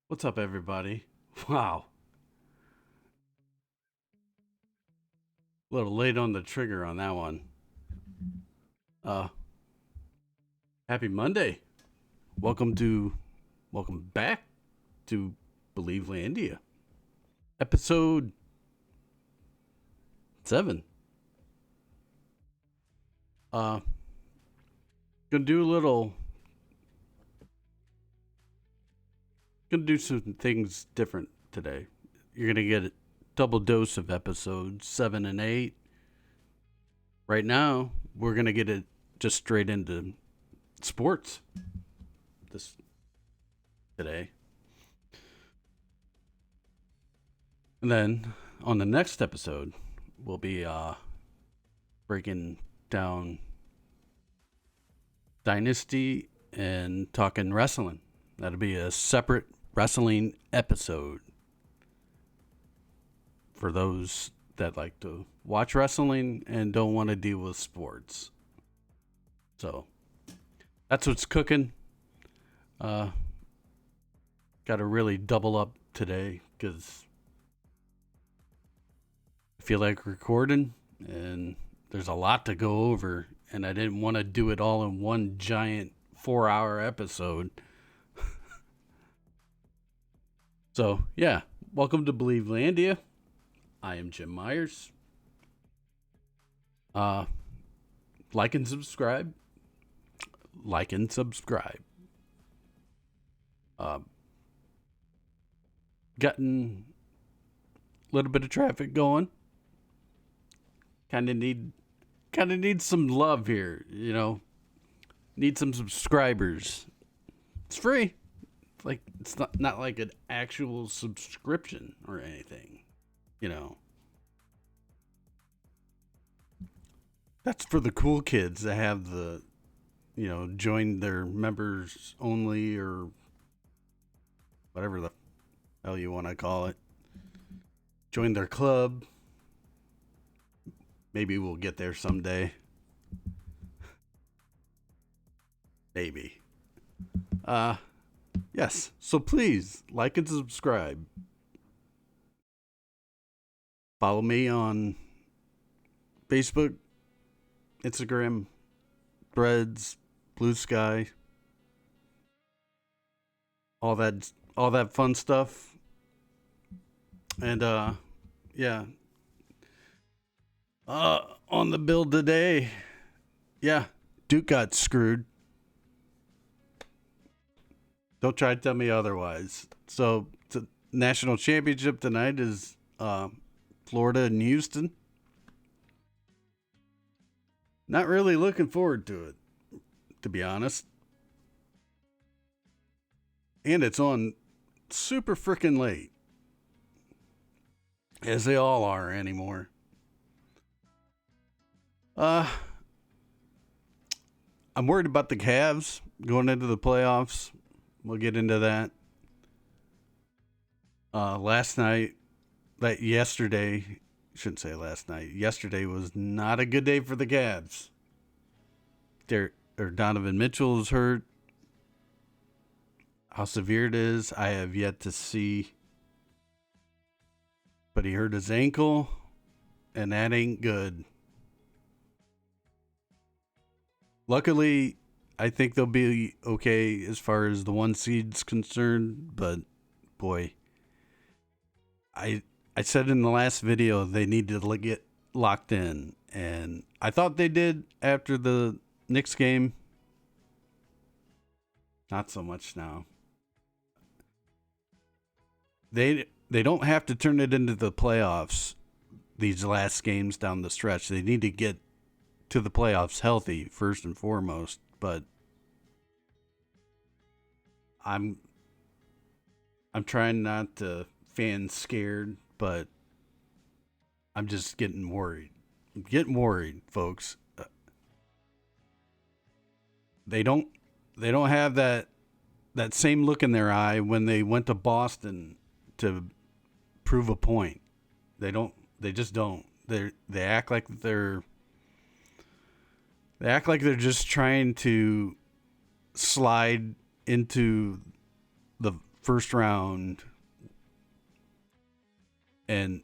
What's up, everybody? Wow, a little late on the trigger on that one. Uh, Happy Monday. Welcome back to Believelandia, episode 7. Uh, gonna do a little, gonna do some things different today. You're gonna get a double dose of episodes 7 and 8. Right now, we're gonna get it just straight into sports this today. And then on the next episode, we'll be breaking down Dynasty and talking wrestling. That'll be a separate wrestling episode for those that like to watch wrestling and don't want to deal with sports. So that's what's cooking. Got to really double up today because I feel like recording and there's a lot to go over, and I didn't want to do it all in one giant 4-hour episode. So, yeah, welcome to Believelandia. I am Jim Myers. Like and subscribe. Like and subscribe. Gotten a little bit of traffic going. Kind of need some love here, you know. Need some subscribers. It's free. Like it's not like an actual subscription or anything, you know. That's for the cool kids that have the, join their members only or whatever the hell you want to call it. Join their club. Maybe we'll get there someday. Maybe. Yes. So please like and subscribe. Follow me on Facebook, Instagram, Threads, Blue Sky, all that fun stuff. And yeah. On the build today, yeah, Duke got screwed. Don't try to tell me otherwise. So, the national championship tonight is Florida and Houston. Not really looking forward to it, to be honest. And it's on super freaking late, as they all are anymore. I'm worried about the Cavs going into the playoffs. We'll get into that. Yesterday was not a good day for the Cavs. Donovan Mitchell is hurt. How severe it is, I have yet to see. But he hurt his ankle, and that ain't good. Luckily, I think they'll be okay as far as the 1 seed's concerned, but boy, I said in the last video they need to get locked in, and I thought they did after the Knicks game. Not so much now. They don't have to turn it into the playoffs these last games down the stretch. They need to get to the playoffs healthy first and foremost, but I'm trying not to fan scared, but I'm just getting worried. I'm getting worried, folks. They don't have that same look in their eye when they went to Boston to prove a point. They just don't. They act like they're just trying to slide into the first round. And,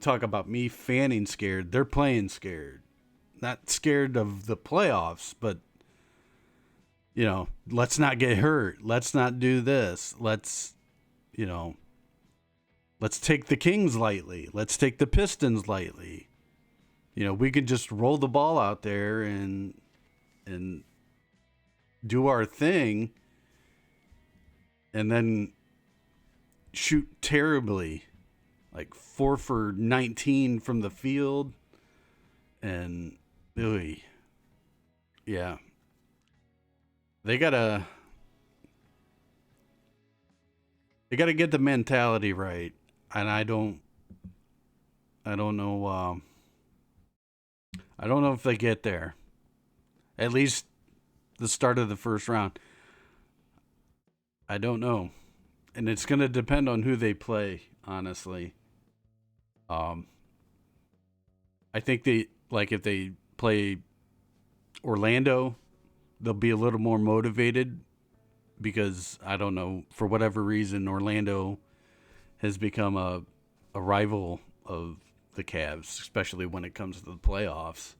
talk about me fanning scared. They're playing scared. Not scared of the playoffs, but, let's not get hurt. Let's not do this. Let's take the Kings lightly. Let's take the Pistons lightly. We could just roll the ball out there and do our thing and then shoot terribly. Like 4 for 19 from the field. And, yeah. They gotta get the mentality right. And I don't know if they get there. At least the start of the first round. I don't know. And it's going to depend on who they play, honestly. I think if they play Orlando, they'll be a little more motivated because, I don't know, for whatever reason, Orlando has become a rival of the Cavs, especially when it comes to the playoffs.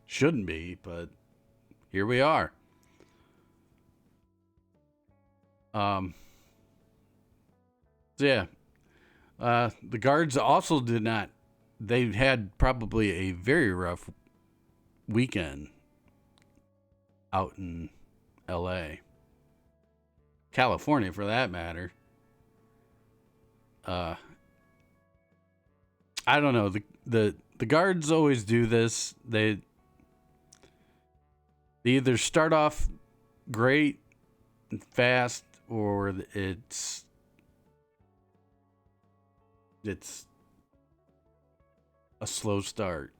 Shouldn't be, but here we are. So yeah. The guards also did not. They had probably a very rough weekend out in L.A. California, for that matter. I don't know. The guards always do this. They either start off great and fast, or it's a slow start.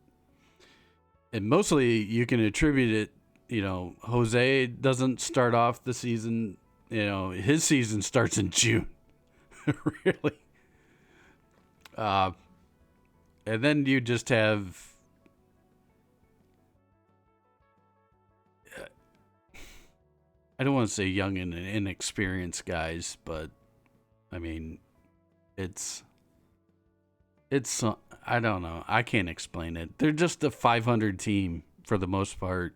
And mostly you can attribute it, Jose doesn't start off the season, his season starts in June. Really. And then you just have I don't want to say young and inexperienced guys, but I mean, it's I don't know. I can't explain it. They're just a 500 team for the most part.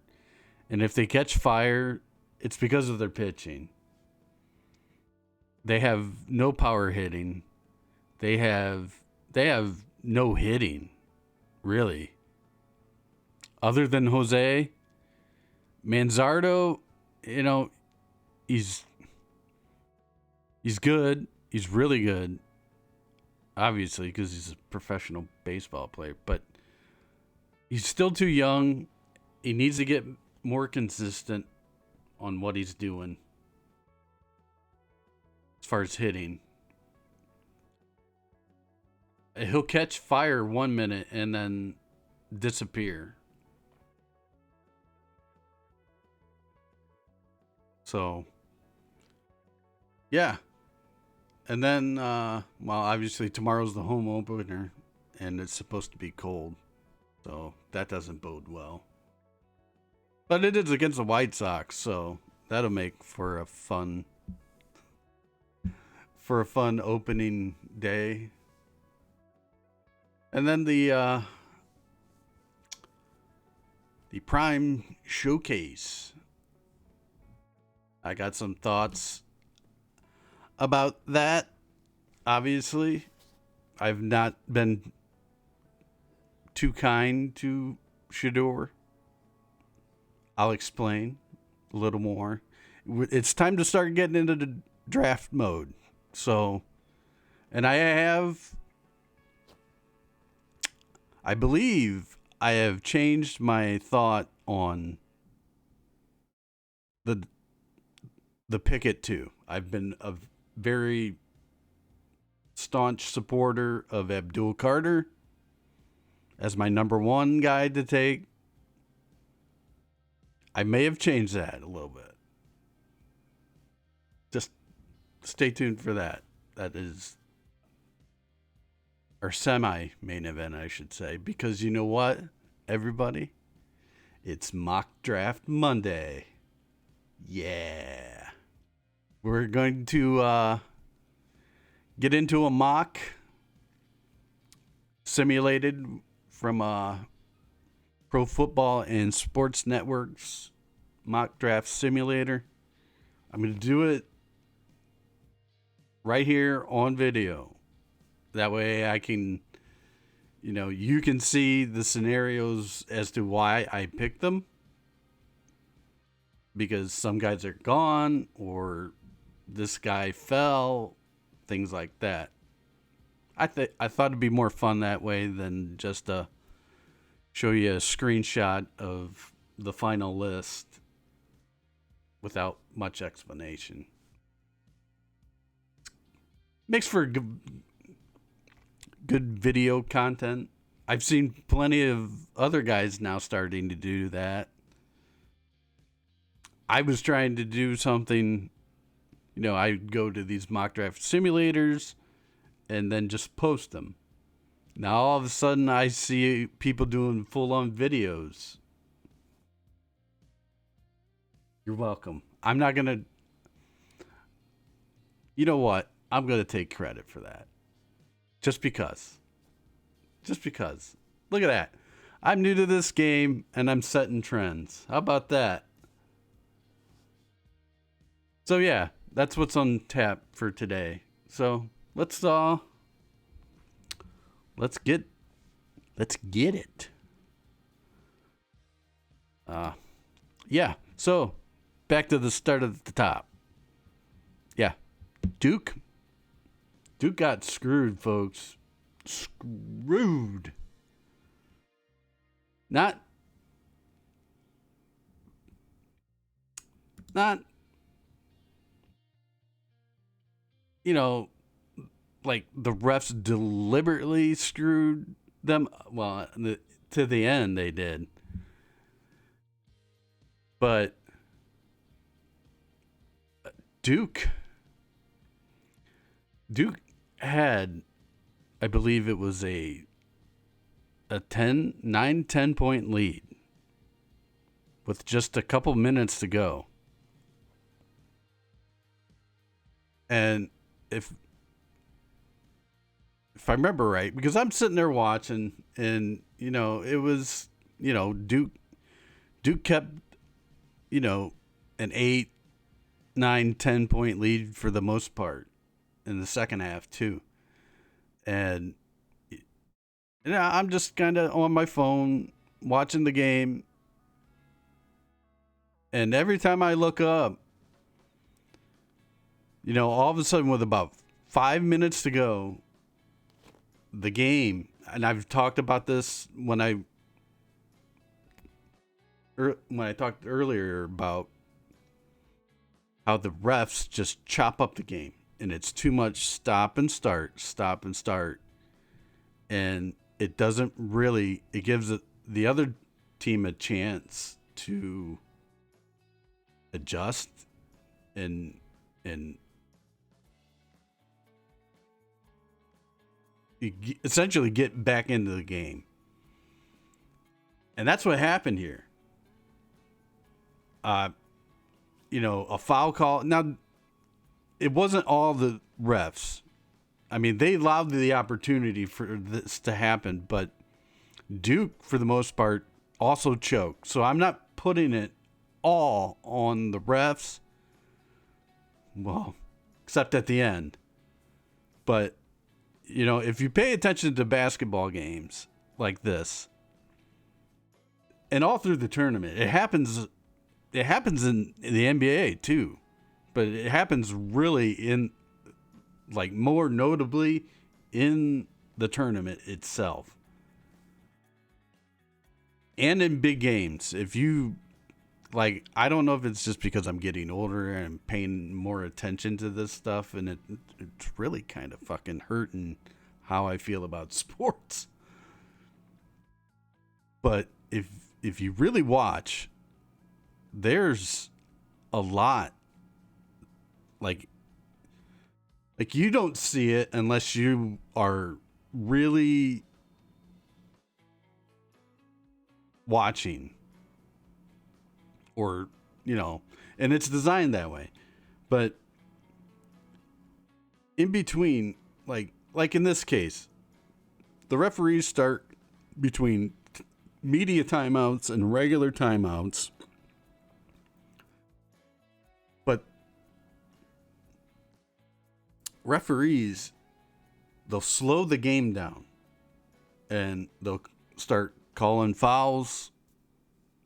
And if they catch fire, it's because of their pitching. They have no power hitting. They have no hitting, really. Other than Jose, Manzardo, he's good. He's really good. Obviously, because he's a professional baseball player, but he's still too young. He needs to get more consistent on what he's doing as far as hitting. He'll catch fire 1 minute and then disappear. So, yeah. And then, obviously tomorrow's the home opener, and it's supposed to be cold. So that doesn't bode well. But it is against the White Sox, so that'll make for a fun opening day. And then the Prime Showcase. I got some thoughts about that. Obviously, I've not been too kind to Shedeur. I'll explain a little more. It's time to start getting into the draft mode. So, and I believe I have changed my thought on the Pickett too. I've been a very staunch supporter of Abdul Carter as my number one guy to take. I may have changed that a little bit. Just stay tuned for that. That is our semi-main event, I should say. Because you know what, everybody? It's Mock Draft Monday. Yeah. We're going to get into a mock simulated from Pro Football and Sports Network's mock draft simulator. I'm going to do it right here on video. That way I can, you can see the scenarios as to why I picked them. Because some guys are gone or this guy fell, things like that. I thought it'd be more fun that way than just show you a screenshot of the final list without much explanation. Makes for good video content. I've seen plenty of other guys now starting to do that. I was trying to do something, I'd go to these mock draft simulators and then just post them. Now all of a sudden I see people doing full-on videos. You're welcome. I'm not going to... You know what? I'm going to take credit for that. Just because. Look at that. I'm new to this game and I'm setting trends. How about that? So yeah, that's what's on tap for today. So let's get it. Yeah. So back to the start at the top. Yeah, Duke got screwed, folks. Screwed. Not like the refs deliberately screwed them. Well, to the end they did. But Duke had, I believe it was a 10 point lead with just a couple minutes to go. And if I remember right, because I'm sitting there watching and, it was, Duke kept, an 8, 9, 10 point lead for the most part in the second half too. And I'm just kind of on my phone watching the game. And every time I look up, all of a sudden with about 5 minutes to go, the game, and I've talked about this when I talked earlier about how the refs just chop up the game and it's too much stop and start. And it doesn't really, it gives the other team a chance to adjust and essentially get back into the game. And that's what happened here. A foul call. Now, it wasn't all the refs. I mean, they allowed the opportunity for this to happen, but Duke, for the most part, also choked. So I'm not putting it all on the refs. Well, except at the end. But if you pay attention to basketball games like this, and all through the tournament, it happens in the NBA too, but it happens really in, like, more notably in the tournament itself. And in big games, if you, like, I don't know if it's just because I'm getting older and I'm paying more attention to this stuff, and it's really kind of fucking hurting how I feel about sports. But if you really watch, there's a lot, like you don't see it unless you are really watching, or and it's designed that way. But in between, like in this case, the referees start between media timeouts and regular timeouts, but referees, they'll slow the game down and they'll start calling fouls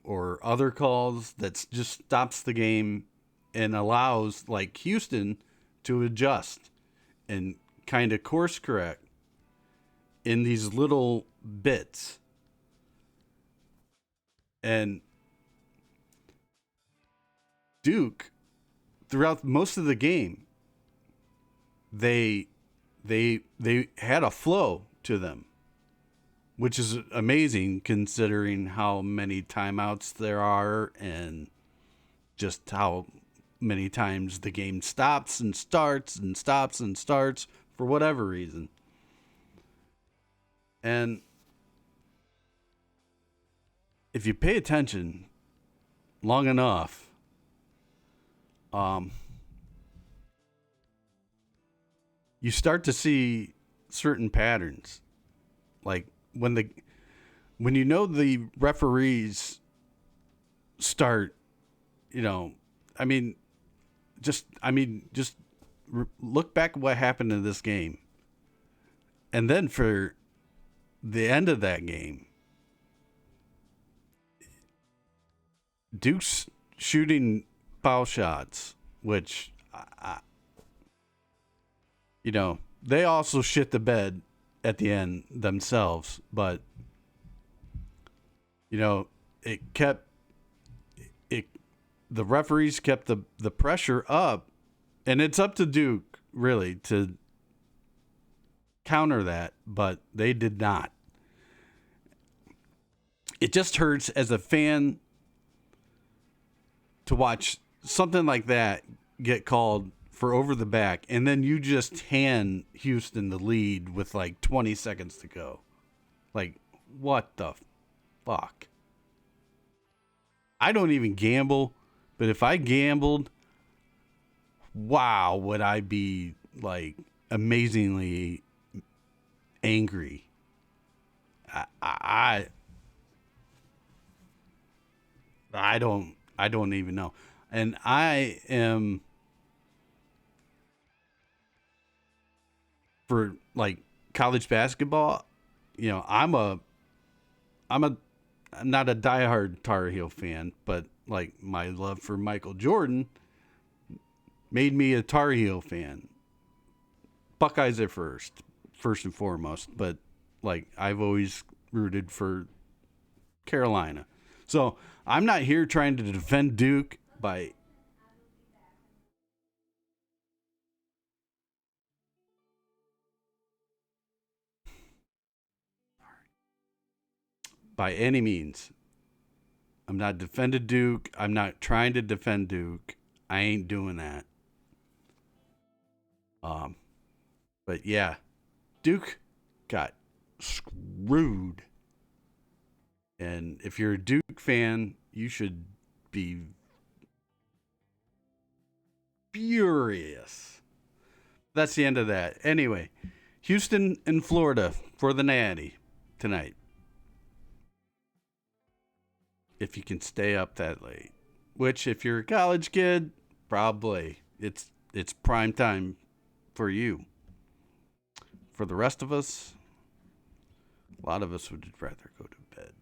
or other calls that just stops the game and allows, like Houston, to adjust and kind of course correct in these little bits. And Duke, throughout most of the game, they had a flow to them, which is amazing considering how many timeouts there are and just how many times the game stops and starts and stops and starts for whatever reason. And if you pay attention long enough, you start to see certain patterns. Like when you know the referees start, just look back at what happened in this game. And then for the end of that game, Duke's shooting foul shots, which, they also shit the bed at the end themselves, but, the referees kept the pressure up, and it's up to Duke, really, to counter that, but they did not. It just hurts as a fan to watch something like that get called for over the back, and then you just hand Houston the lead with like 20 seconds to go. Like, what the fuck? I don't even gamble, but if I gambled, wow, would I be like amazingly angry. I don't even know. And I am, for like college basketball, I'm not a diehard Tar Heel fan, but like my love for Michael Jordan made me a Tar Heel fan. Buckeyes at first and foremost, but like I've always rooted for Carolina. So I'm not here trying to defend Duke by any means. I'm not defending Duke. I'm not trying to defend Duke. I ain't doing that. But yeah, Duke got screwed. And if you're a Duke fan, you should be furious. That's the end of that. Anyway, Houston and Florida for the Natty tonight. If you can stay up that late. Which, if you're a college kid, probably it's prime time for you. For the rest of us, a lot of us would rather go to bed.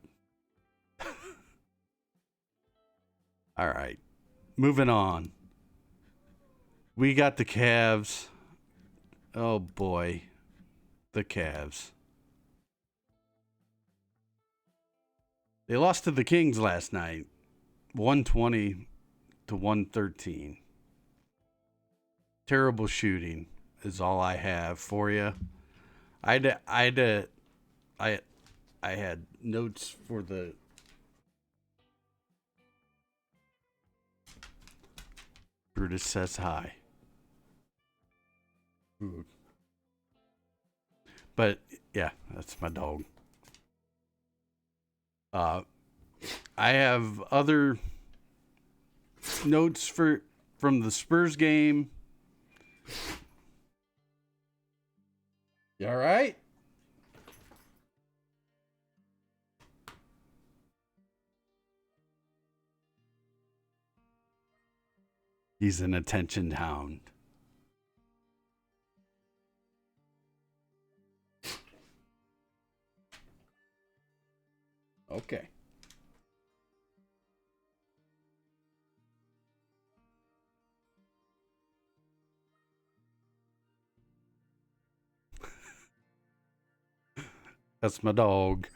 All right, moving on. We got the Cavs. Oh boy, the Cavs. They lost to the Kings last night, 120 to 113. Terrible shooting is all I have for you. I had notes for the Brutus says hi. Food. But yeah, that's my dog. I have other notes from the Spurs game. You all right? He's an attention hound. Okay. That's my dog.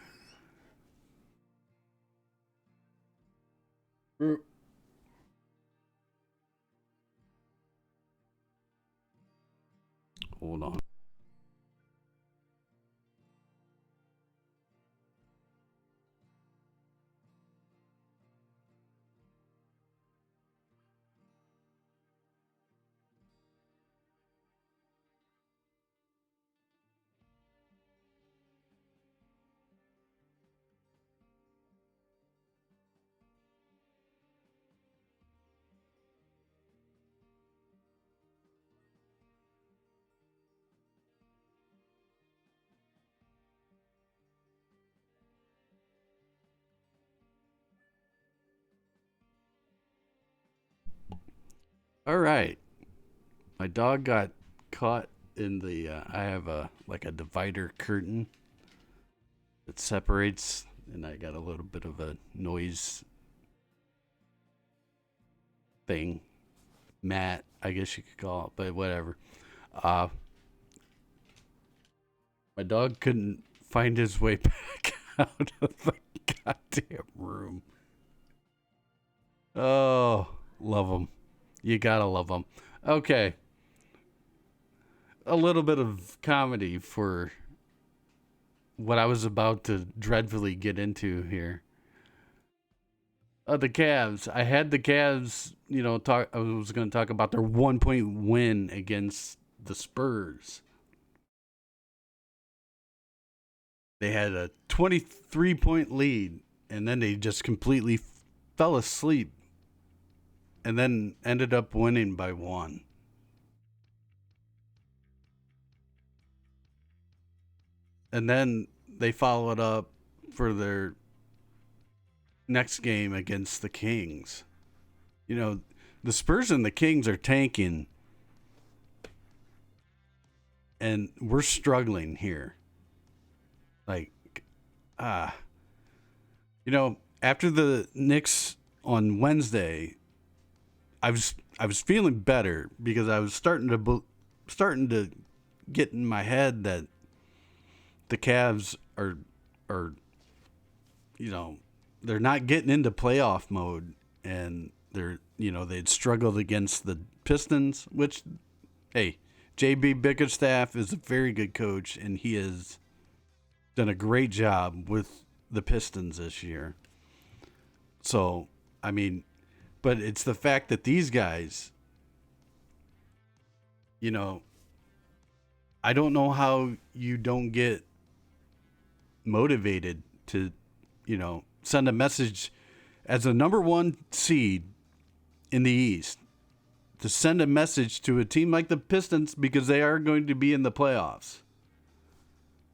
Hold on. All right. My dog got caught in the. I have a like a divider curtain that separates, and I got a little bit of a noise thing, mat, I guess you could call it, but whatever. Uh, my dog couldn't find his way back out of the goddamn room. Oh, love him. You gotta love him. Okay. A little bit of comedy for what I was about to dreadfully get into here. The Cavs. I had the Cavs, talk. I was going to talk about their 1 point win against the Spurs. They had a 23-point lead, and then they just completely fell asleep, and then ended up winning by one. And then they followed up for their next game against the Kings. The Spurs and the Kings are tanking, and we're struggling here. Like, after the Knicks on Wednesday, I was feeling better because I was starting to get in my head that the Cavs are they're not getting into playoff mode, and they'd struggled against the Pistons, which, hey, JB Bickerstaff is a very good coach, and he has done a great job with the Pistons this year. So, but it's the fact that these guys, I don't know how you don't get motivated to, send a message as a number one seed in the East, to send a message to a team like the Pistons, because they are going to be in the playoffs.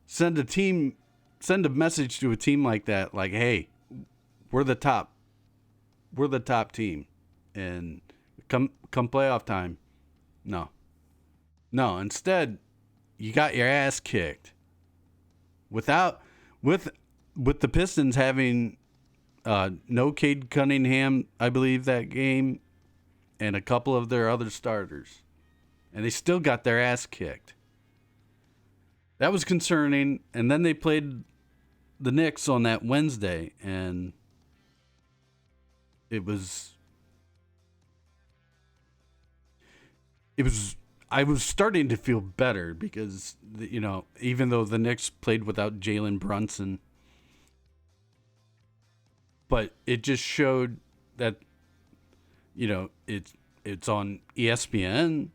Send a message to a team like that, like, hey, we're the top team, and come playoff time, no. Instead, you got your ass kicked. With the Pistons having no Cade Cunningham, I believe, that game, and a couple of their other starters, and they still got their ass kicked. That was concerning. And then they played the Knicks on that Wednesday, and it was I was starting to feel better because, even though the Knicks played without Jalen Brunson, but it just showed that, it's on ESPN.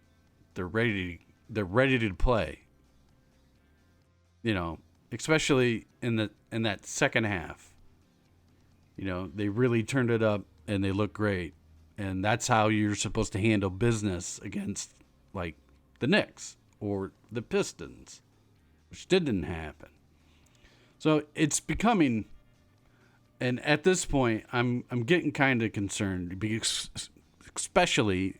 They're ready to play. Especially in that second half. They really turned it up, and they look great. And that's how you're supposed to handle business against, like, the Knicks or the Pistons. which didn't happen. So it's becoming, and at this point, I'm getting kind of concerned, because especially,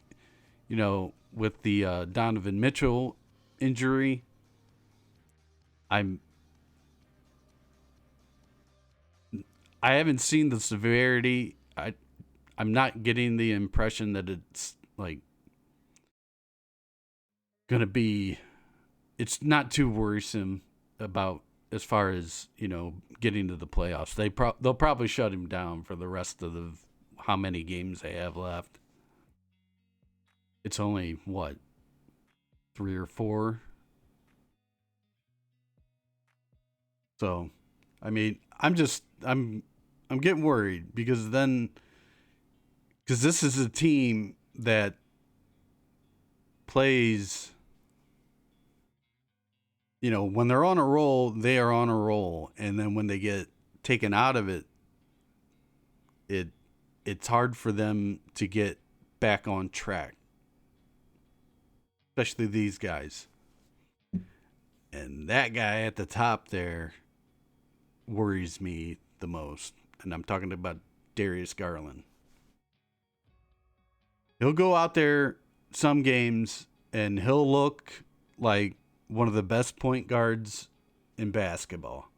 with the Donovan Mitchell injury. I haven't seen the severity. I'm not getting the impression that it's like gonna be. It's not too worrisome about, as far as getting to the playoffs. They'll probably shut him down for the rest of the how many games they have left. It's only what, 3 or 4. So, I mean, I'm getting worried, because this is a team that plays, when they're on a roll, they are on a roll, and then when they get taken out of it, it's hard for them to get back on track, especially these guys. And that guy at the top there worries me the most, and I'm talking about Darius Garland. He'll go out there some games and he'll look like one of the best point guards in basketball.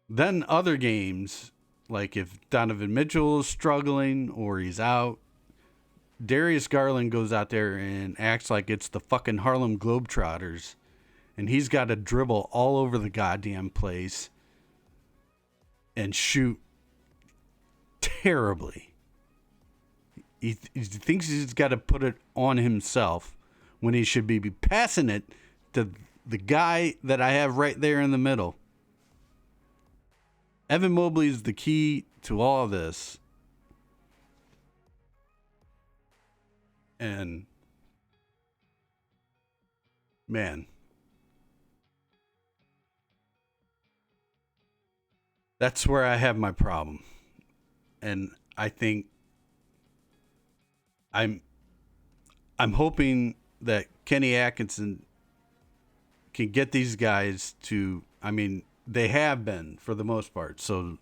Then other games, like if Donovan Mitchell is struggling or he's out, Darius Garland goes out there and acts like it's the fucking Harlem Globetrotters, and he's got to dribble all over the goddamn place and shoot terribly. He thinks he's got to put it on himself when he should be passing it to the guy that I have right there in the middle. Evan Mobley is the key to all of this. And, man, that's where I have my problem. And I think I'm hoping that Kenny Atkinson can get these guys to, I mean, they have been for the most part. So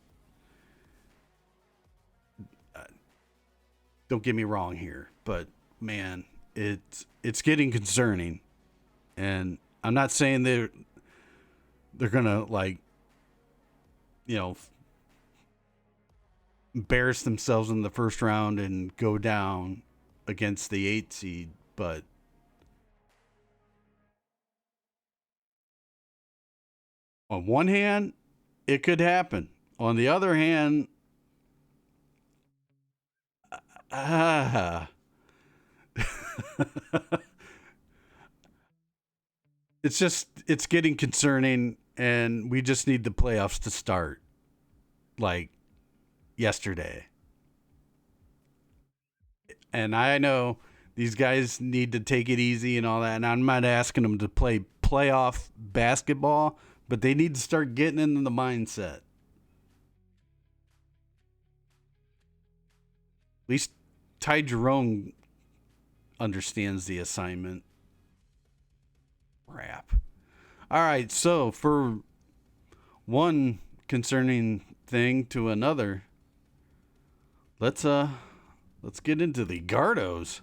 don't get me wrong here, but man, it's getting concerning. And I'm not saying they're gonna, like, embarrass themselves in the first round and go down against the 8 seed, but on one hand, it could happen. On the other hand, it's getting concerning, and we just need the playoffs to start like yesterday. And I know these guys need to take it easy and all that, and I'm not asking them to play playoff basketball, but they need to start getting into the mindset. At least Ty Jerome understands the assignment. Crap. All right, so for one concerning thing to another, let's get into the Gardos,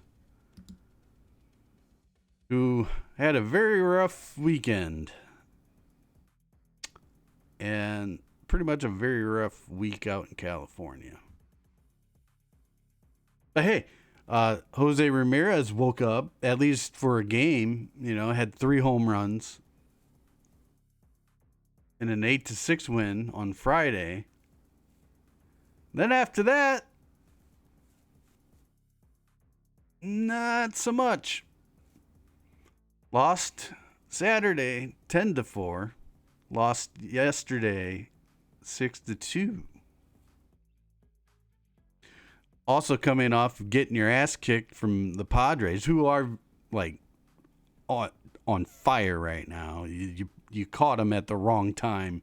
who had a very rough weekend and pretty much a very rough week out in California. But hey, Jose Ramirez woke up, at least for a game, had 3 home runs and an 8-6 win on Friday. Then after that, not so much. Lost Saturday 10-4. Lost yesterday 6-2. Also coming off getting your ass kicked from the Padres, who are like on fire right now. You caught them at the wrong time.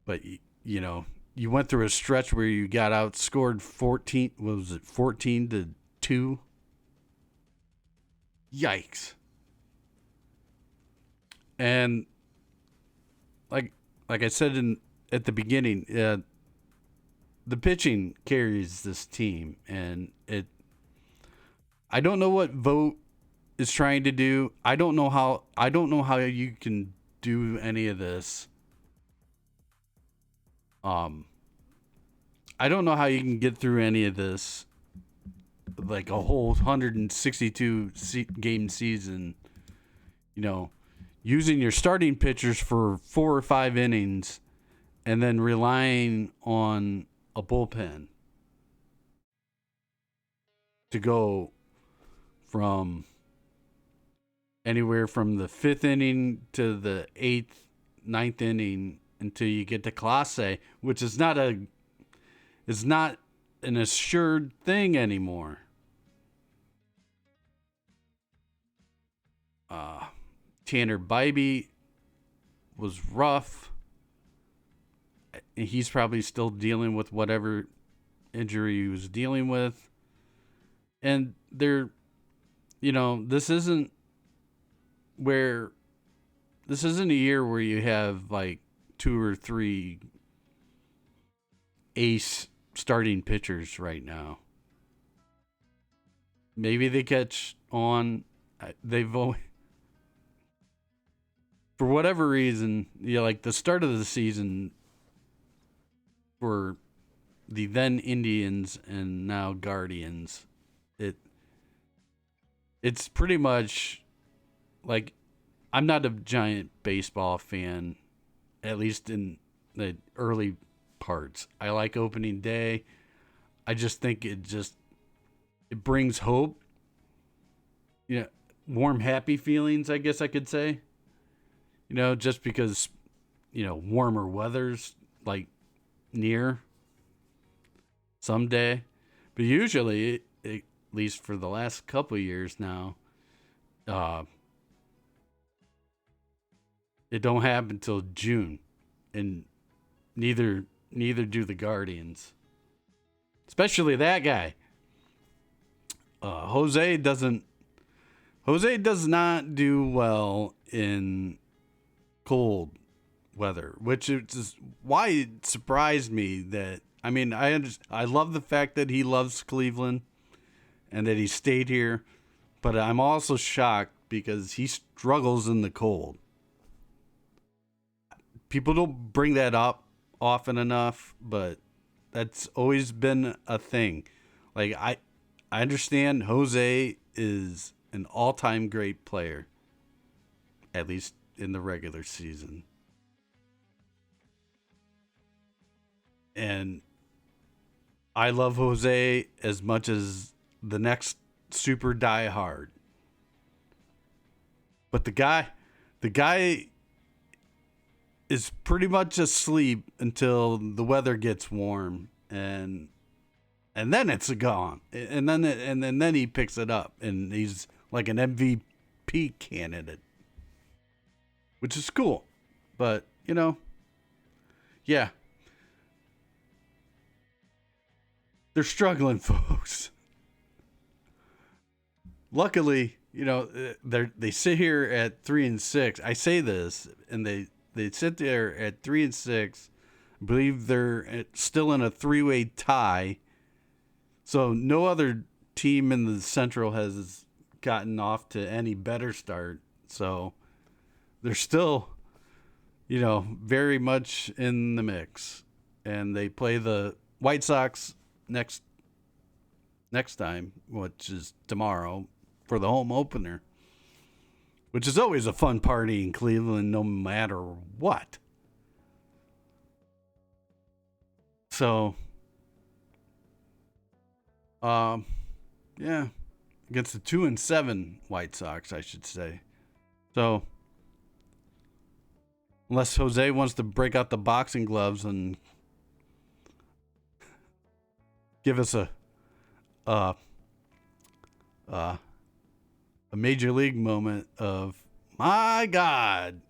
But you went through a stretch where you got outscored 14-2? Yikes. And like I said at the beginning, the pitching carries this team, and I don't know what Vogt is trying to do. I don't know how you can do any of this. I don't know how you can get through any of this, like a whole 162 game season, using your starting pitchers for 4 or 5 innings and then relying on a bullpen to go from anywhere from the 5th inning to the 8th, 9th inning until you get to Clase, which is not an assured thing anymore. Tanner Bybee was rough. He's probably still dealing with whatever injury he was dealing with. And this isn't a year where you have like 2 or 3 ace starting pitchers right now. Maybe they catch on. They've always, for whatever reason, like the start of the season for the then Indians and now Guardians, it's pretty much like, I'm not a giant baseball fan, at least in the early parts. I like opening day. I just think it brings hope. Warm, happy feelings, I guess I could say. Just because, warmer weather's like near someday. But usually, at least for the last couple of years now, it don't happen until June, and neither do the Guardians. Especially that guy. Jose does not do well in cold weather, which is why it surprised me that, I love the fact that he loves Cleveland and that he stayed here, but I'm also shocked because he struggles in the cold. People don't bring that up often enough, but that's always been a thing. Like, I understand Jose is an all-time great player, at least in the regular season. And I love Jose as much as the next super diehard. But the guy is pretty much asleep until the weather gets warm, and then it's gone. And then he picks it up, and he's like an MVP candidate, which is cool. But, yeah. They're struggling, folks. Luckily, they sit here at 3-6. I say this, and they sit there at 3-6. I believe they're still in a 3-way tie. So no other team in the Central has gotten off to any better start. So they're still, very much in the mix. And they play the White Sox next time, which is tomorrow, for the home opener, which is always a fun party in Cleveland no matter what. So yeah, against the 2-7 White Sox, I should say. So unless Jose wants to break out the boxing gloves and give us a major league moment of, my God,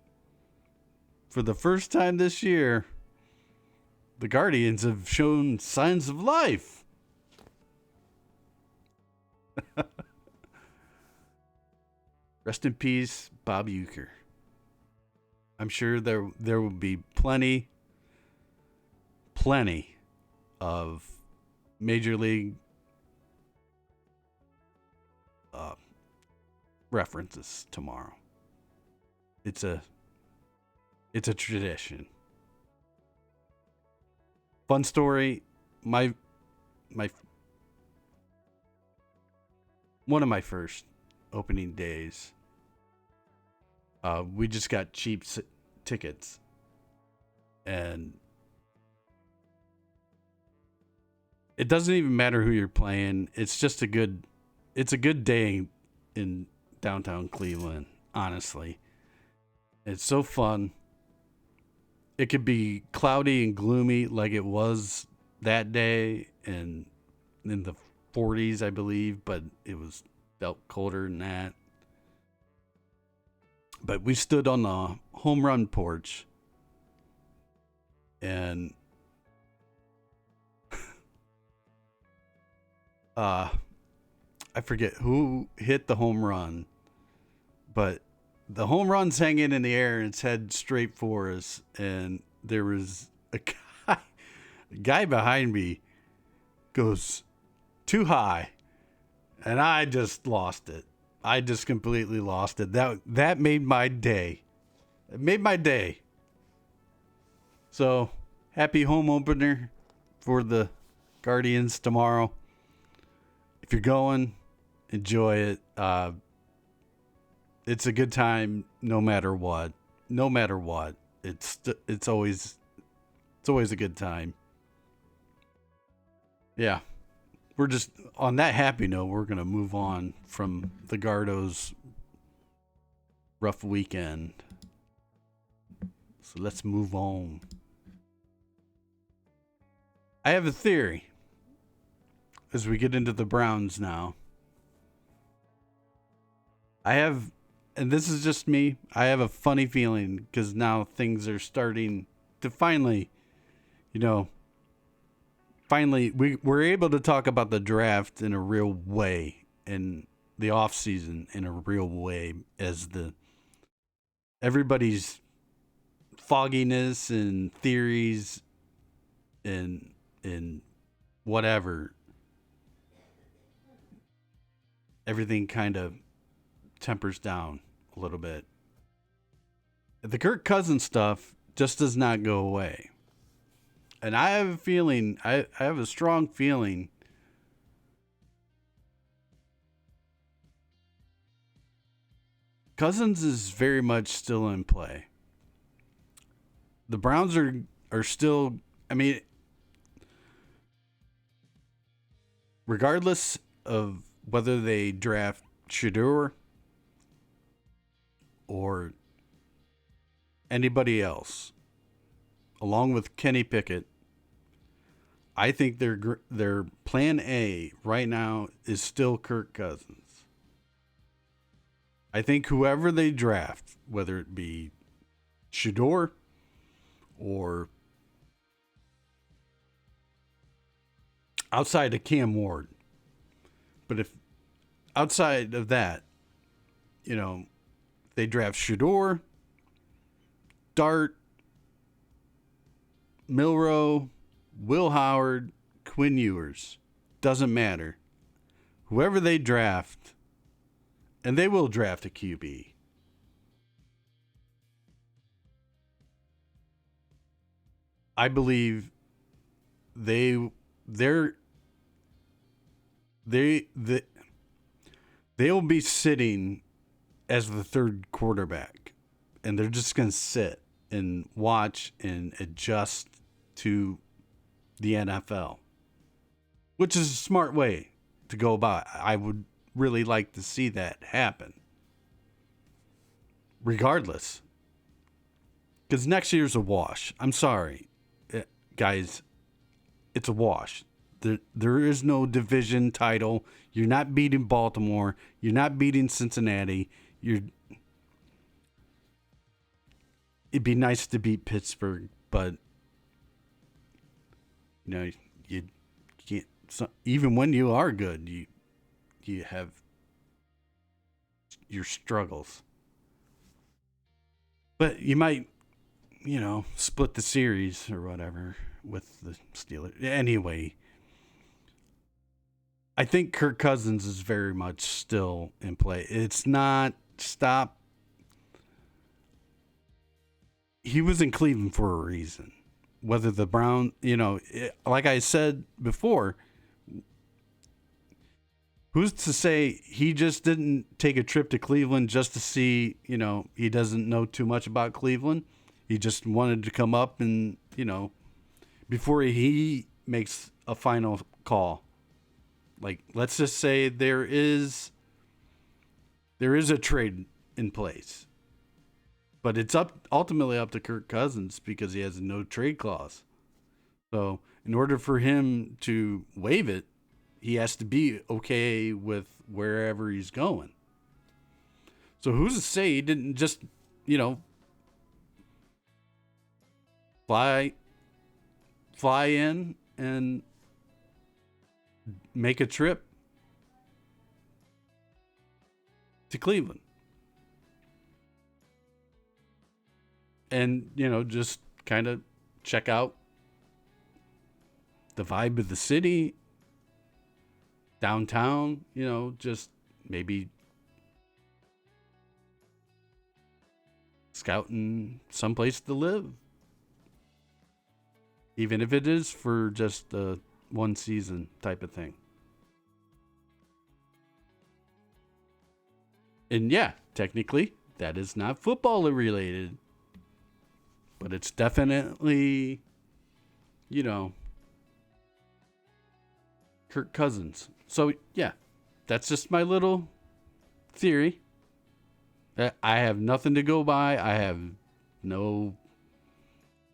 for the first time this year, the Guardians have shown signs of life. Rest in peace, Bob Uecker. I'm sure there will be plenty of Major League uh, references tomorrow. It's a tradition. Fun story. My one of my first opening days. We just got cheap tickets, and it doesn't even matter who you're playing. It's a good day in downtown Cleveland. Honestly, it's so fun. It could be cloudy and gloomy like it was that day and in the 40s, I believe, but it was felt colder than that. But we stood on the home run porch and I forget who hit the home run, but the home run's hanging in the air and it's head straight for us, and there was a guy behind me goes too high, and I just lost it. I just completely lost it. That made my day. It made my day. So, happy home opener for the Guardians tomorrow. If you're going, enjoy it. It's a good time no matter what. No matter what. It's always a good time. Yeah. We're just on that happy note, we're going to move on from the Gardos' rough weekend. So let's move on. I have a theory as we get into the Browns now. And this is just me, I have a funny feeling because now things are starting to finally we're able to talk about the draft in a real way and the off season in a real way as everybody's fogginess and theories and whatever, everything kind of tempers down a little bit. The Kirk Cousins stuff just does not go away. And I have a feeling, I have a strong feeling Cousins is very much still in play. The Browns are still, I mean, regardless of whether they draft Shedeur or anybody else, along with Kenny Pickett, I think their plan A right now is still Kirk Cousins. I think whoever they draft, whether it be Shedeur or outside of Cam Ward, but if outside of that, they draft Shedeur, Dart, Milrow, Will Howard, Quinn Ewers, doesn't matter. Whoever they draft, and they will draft a QB. I believe they'll be sitting as the third quarterback, and they're just going to sit and watch and adjust to the NFL, which is a smart way to go about it. I would really like to see that happen regardless, because next year's a wash. I'm sorry, guys, it's a wash. There is no division title. You're not beating Baltimore. You're not beating Cincinnati. It'd be nice to beat Pittsburgh, but you can't. Even when you are good, you have your struggles. But you might, split the series or whatever with the Steelers. Anyway, I think Kirk Cousins is very much still in play. It's not stop. He was in Cleveland for a reason. Whether the Brown, like I said before, who's to say he just didn't take a trip to Cleveland just to see, he doesn't know too much about Cleveland. He just wanted to come up and, before he makes a final call. Like, let's just say there is a trade in place. But it's ultimately up to Kirk Cousins because he has a no trade clause. So in order for him to waive it, he has to be okay with wherever he's going. So who's to say he didn't just, fly in and make a trip to Cleveland? And, just kind of check out the vibe of the city, downtown, just maybe scouting someplace to live. Even if it is for just a one season type of thing. And yeah, technically, that is not football related. But it's definitely, Kirk Cousins. So, yeah, that's just my little theory. I have nothing to go by. I have no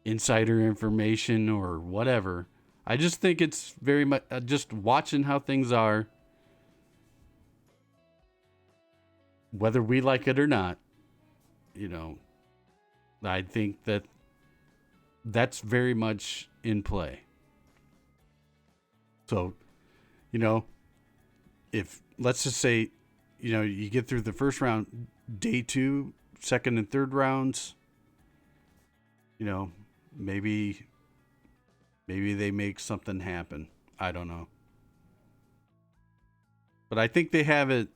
insider information or whatever. I just think it's very much just watching how things are, whether we like it or not. I think that's very much in play. So, if let's just say, you get through the first round, day 2, second and third rounds, maybe they make something happen. I don't know. But I think they have it.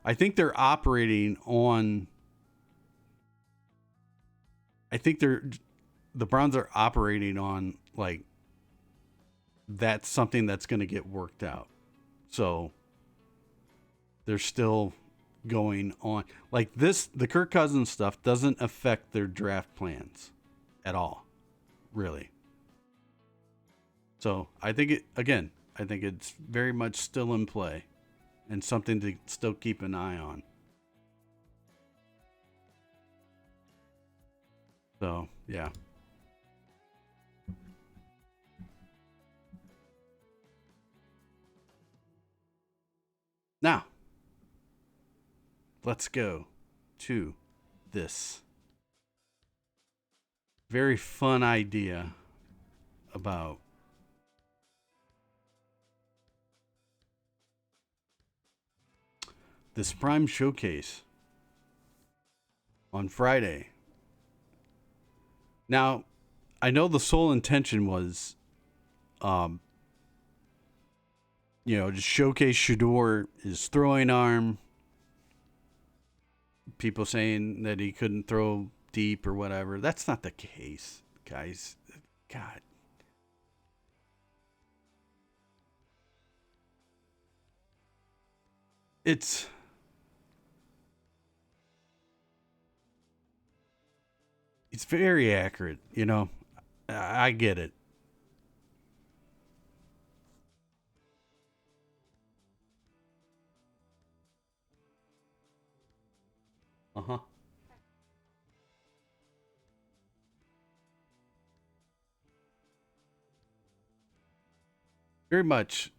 I think they're operating on. I think the Browns are operating on like that's something that's going to get worked out. So they're still going on like this. The Kirk Cousins stuff doesn't affect their draft plans at all, really. So I think it's very much still in play and something to still keep an eye on. So, yeah. Now, let's go to this very fun idea about this Prime Showcase on Friday. Now, I know the sole intention was, to showcase Shedeur, his throwing arm. People saying that he couldn't throw deep or whatever. That's not the case, guys. God. It's very accurate, I get it. Uh-huh. Very much.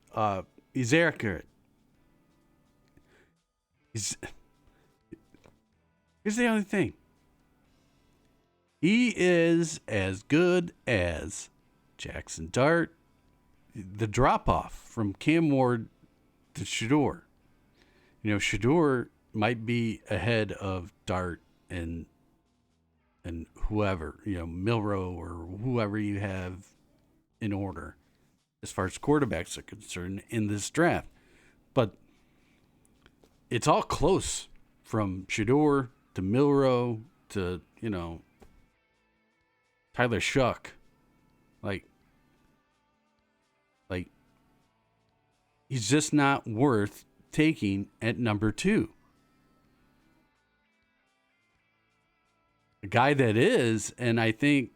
He's accurate. He's Here's the only thing. He is as good as Jackson Dart. The drop off from Cam Ward to Shedeur. Shedeur might be ahead of Dart and whoever, Milrow or whoever you have in order as far as quarterbacks are concerned in this draft. But it's all close from Shedeur to Milrow to, Tyler Shuck. Like he's just not worth taking at number 2. A guy that is, and I think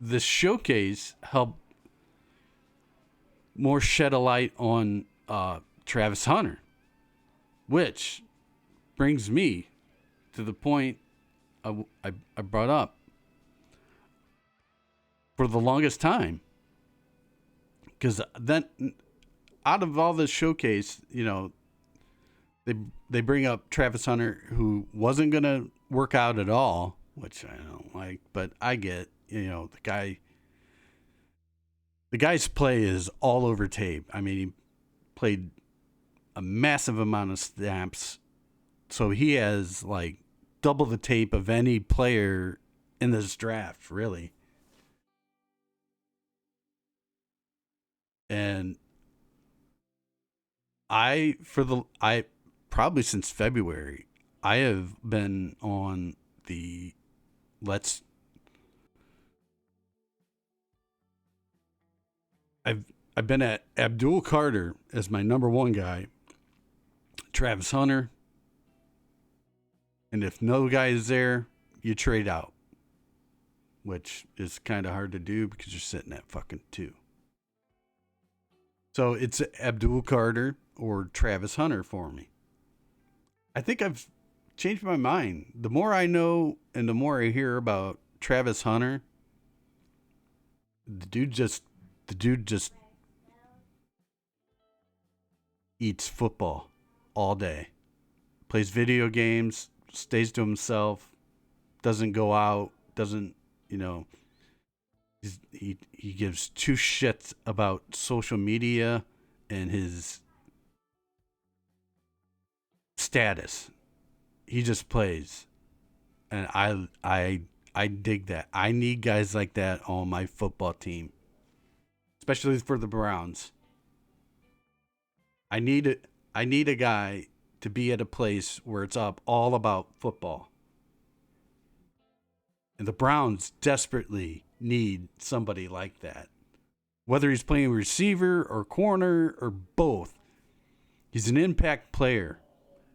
the showcase helped more shed a light on Travis Hunter, which brings me to the point I brought up. For the longest time, because then out of all this showcase, they bring up Travis Hunter, who wasn't going to work out at all, which I don't like, but I get, the guy's play is all over tape. I mean, he played a massive amount of snaps, so he has like double the tape of any player in this draft, really. And I probably since February, I have been on the I've been at Abdul Carter as my number 1 guy, Travis Hunter, and if no guy is there, you trade out, which is kind of hard to do because you're sitting at fucking 2. So it's Abdul Carter or Travis Hunter for me. I think I've changed my mind. The more I know and the more I hear about Travis Hunter, the dude just eats football all day. Plays video games, stays to himself, doesn't go out, doesn't, he gives 2 shits about social media and his status. He just plays. And I dig that. I need guys like that on my football team, especially for the Browns. I need a guy to be at a place where it's all about football. And the Browns desperately need somebody like that. Whether he's playing receiver or corner or both, he's an impact player.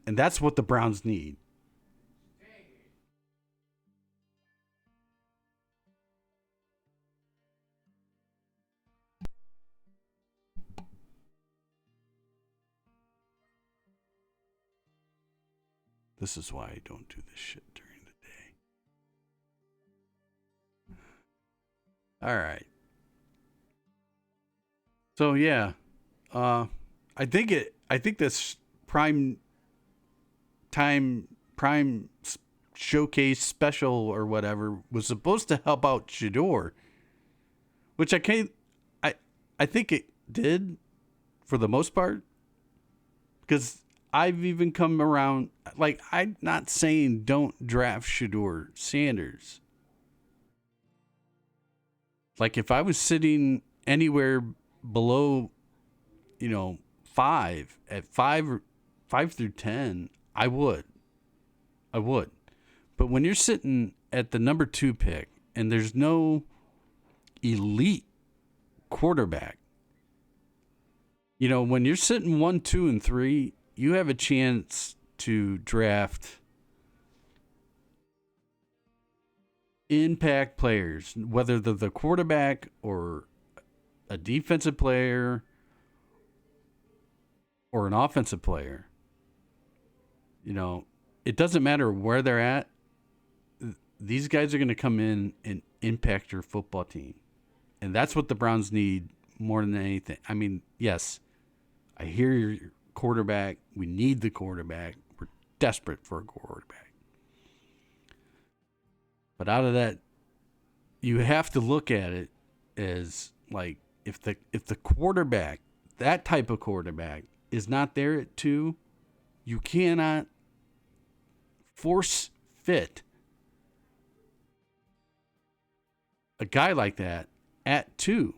And that's what the Browns need. This is why I don't do this shit during the day. All right. So yeah, I think this prime showcase special or whatever was supposed to help out Shedeur, which I think it did for the most part, because I've even come around. Like, I'm not saying don't draft Shedeur Sanders. Like, if I was sitting anywhere below, 5 through 10, I would. But when you're sitting at the number 2 pick and there's no elite quarterback, when you're sitting 1, 2, and 3, you have a chance to draft impact players, whether they're the quarterback or a defensive player or an offensive player. It doesn't matter where they're at. These guys are going to come in and impact your football team. And that's what the Browns need more than anything. I mean, yes, I hear your quarterback. We need the quarterback. We're desperate for a quarterback. But out of that, you have to look at it as like, if the quarterback, that type of quarterback, is not there at 2, You cannot force fit a guy like that at 2.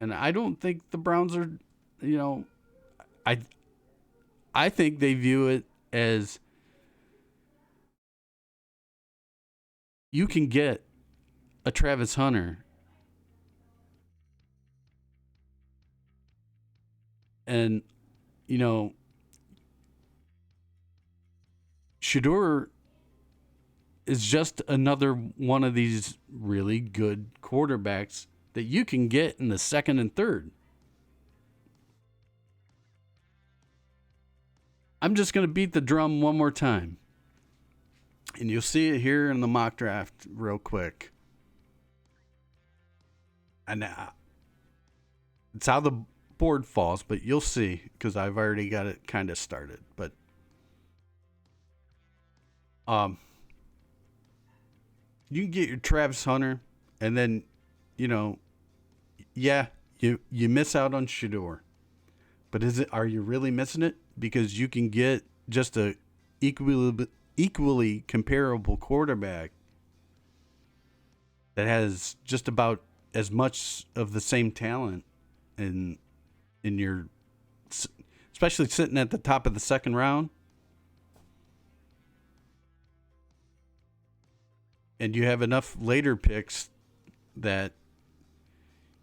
And I don't think the Browns are, I I think they view it as you can get a Travis Hunter and, Shedeur is just another one of these really good quarterbacks that you can get in the second and third. I'm just going to beat the drum one more time. And you'll see it here in the mock draft real quick. And it's how the board falls, but you'll see because I've already got it kind of started. But you can get your Travis Hunter, and then, you miss out on Shedeur. But are you really missing it? Because you can get just a equally comparable quarterback that has just about as much of the same talent in your, especially sitting at the top of the second round. And you have enough later picks that,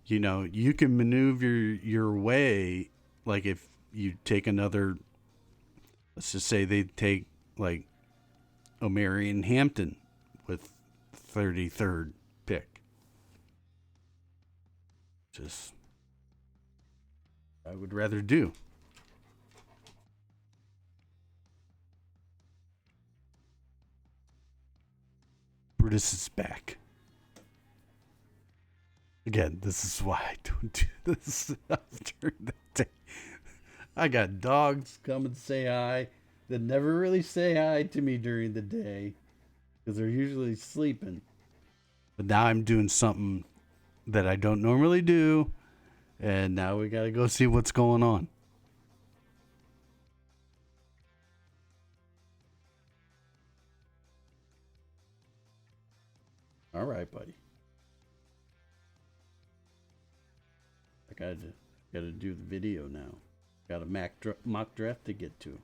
you can maneuver your way. Like if you take another, let's just say they take like O'Marion Hampton with 33rd pick. Just, I would rather do. Brutus is back. Again, this is why I don't do this during the day. I got dogs come and say hi that never really say hi to me during the day because they're usually sleeping. But now I'm doing something that I don't normally do, and now we got to go see what's going on. All right, buddy. I gotta do the video now. Got a mock draft to get to.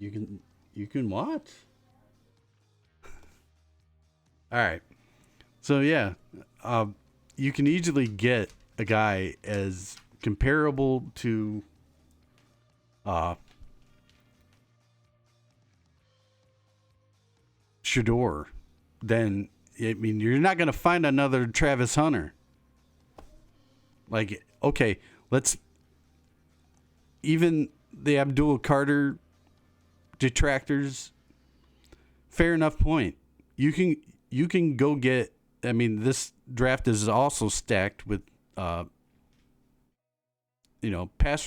You can watch. All right. So yeah, you can easily get a guy as comparable to Shedeur. Then you're not going to find another Travis Hunter. Like, okay, even the Abdul Carter detractors, fair enough point. You can go get, this draft is also stacked with pass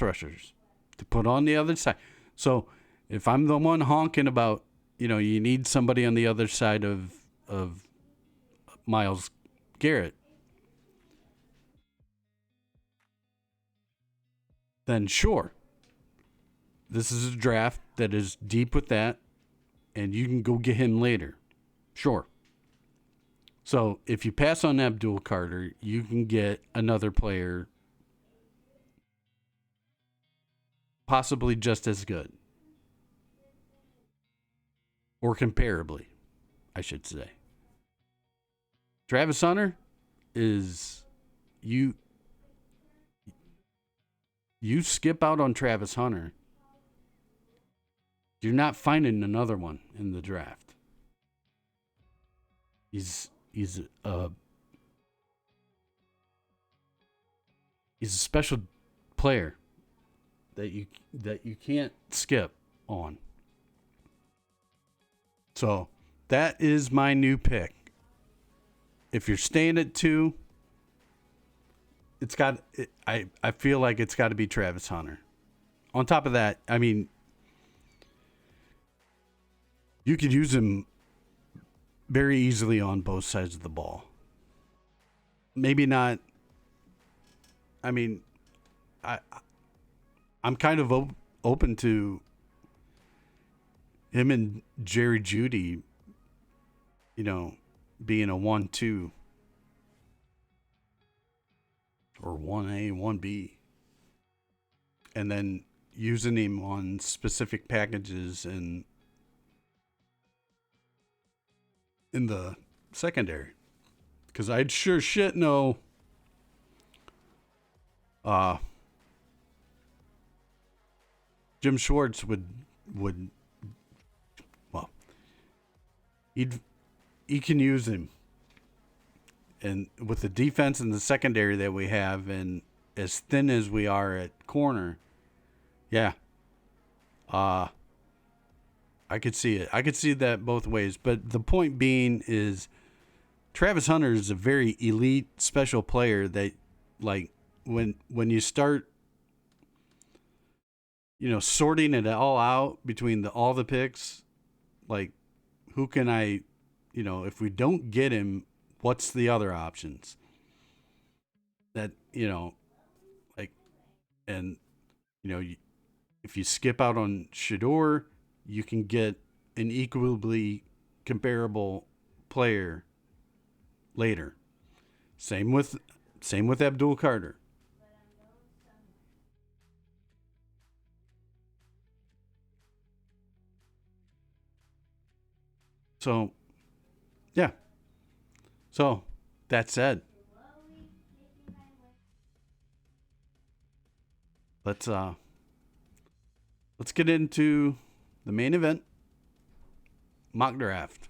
rushers to put on the other side. So if I'm the one honking about, you need somebody on the other side of Myles Garrett, then sure. This is a draft that is deep with that, and you can go get him later. Sure. So if you pass on Abdul Carter, you can get another player possibly just as good. Or comparably, I should say. Travis Hunter is you skip out on Travis Hunter, you're not finding another one in the draft. He's a special player that you can't skip on. So that is my new pick. If you're staying at 2, I feel like it's got to be Travis Hunter. On top of that, you could use him very easily on both sides of the ball. Maybe not. I mean, I'm kind of open to him and Jerry Jeudy, being a 1-2 or 1A, 1B, and then using him on specific packages and in the secondary. Because I'd sure shit know Jim Schwartz would well, he can use him. And with the defense and the secondary that we have, and as thin as we are at corner, yeah, I could see it. I could see that both ways. But the point being is, Travis Hunter is a very elite special player that, like, when you start, sorting it all out between all the picks, like, who can I, if we don't get him, what's the other options? That, like, and, if you skip out on Shedeur, you can get an equally comparable player later. Same with Abdul Carter. So, yeah. So, that said, let's get into the main event, mock draft.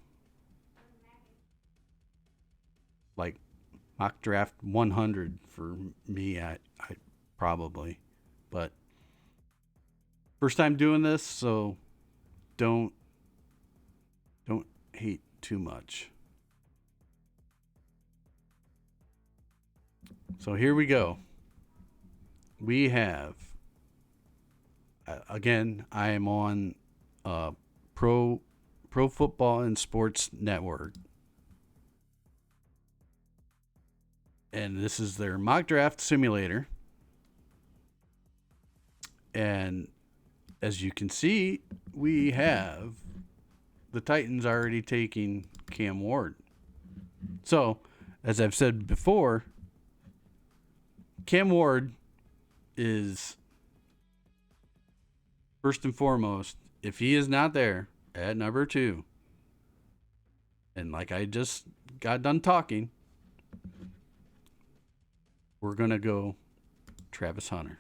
Like mock draft 100 for me, I probably, but first time doing this, so don't hate too much. So here we go. We have, again, I am on Pro Football and Sports Network. And this is their mock draft simulator. And as you can see, we have the Titans already taking Cam Ward. So, as I've said before, Cam Ward is, first and foremost, if he is not there at number 2, and like I just got done talking, we're going to go Travis Hunter.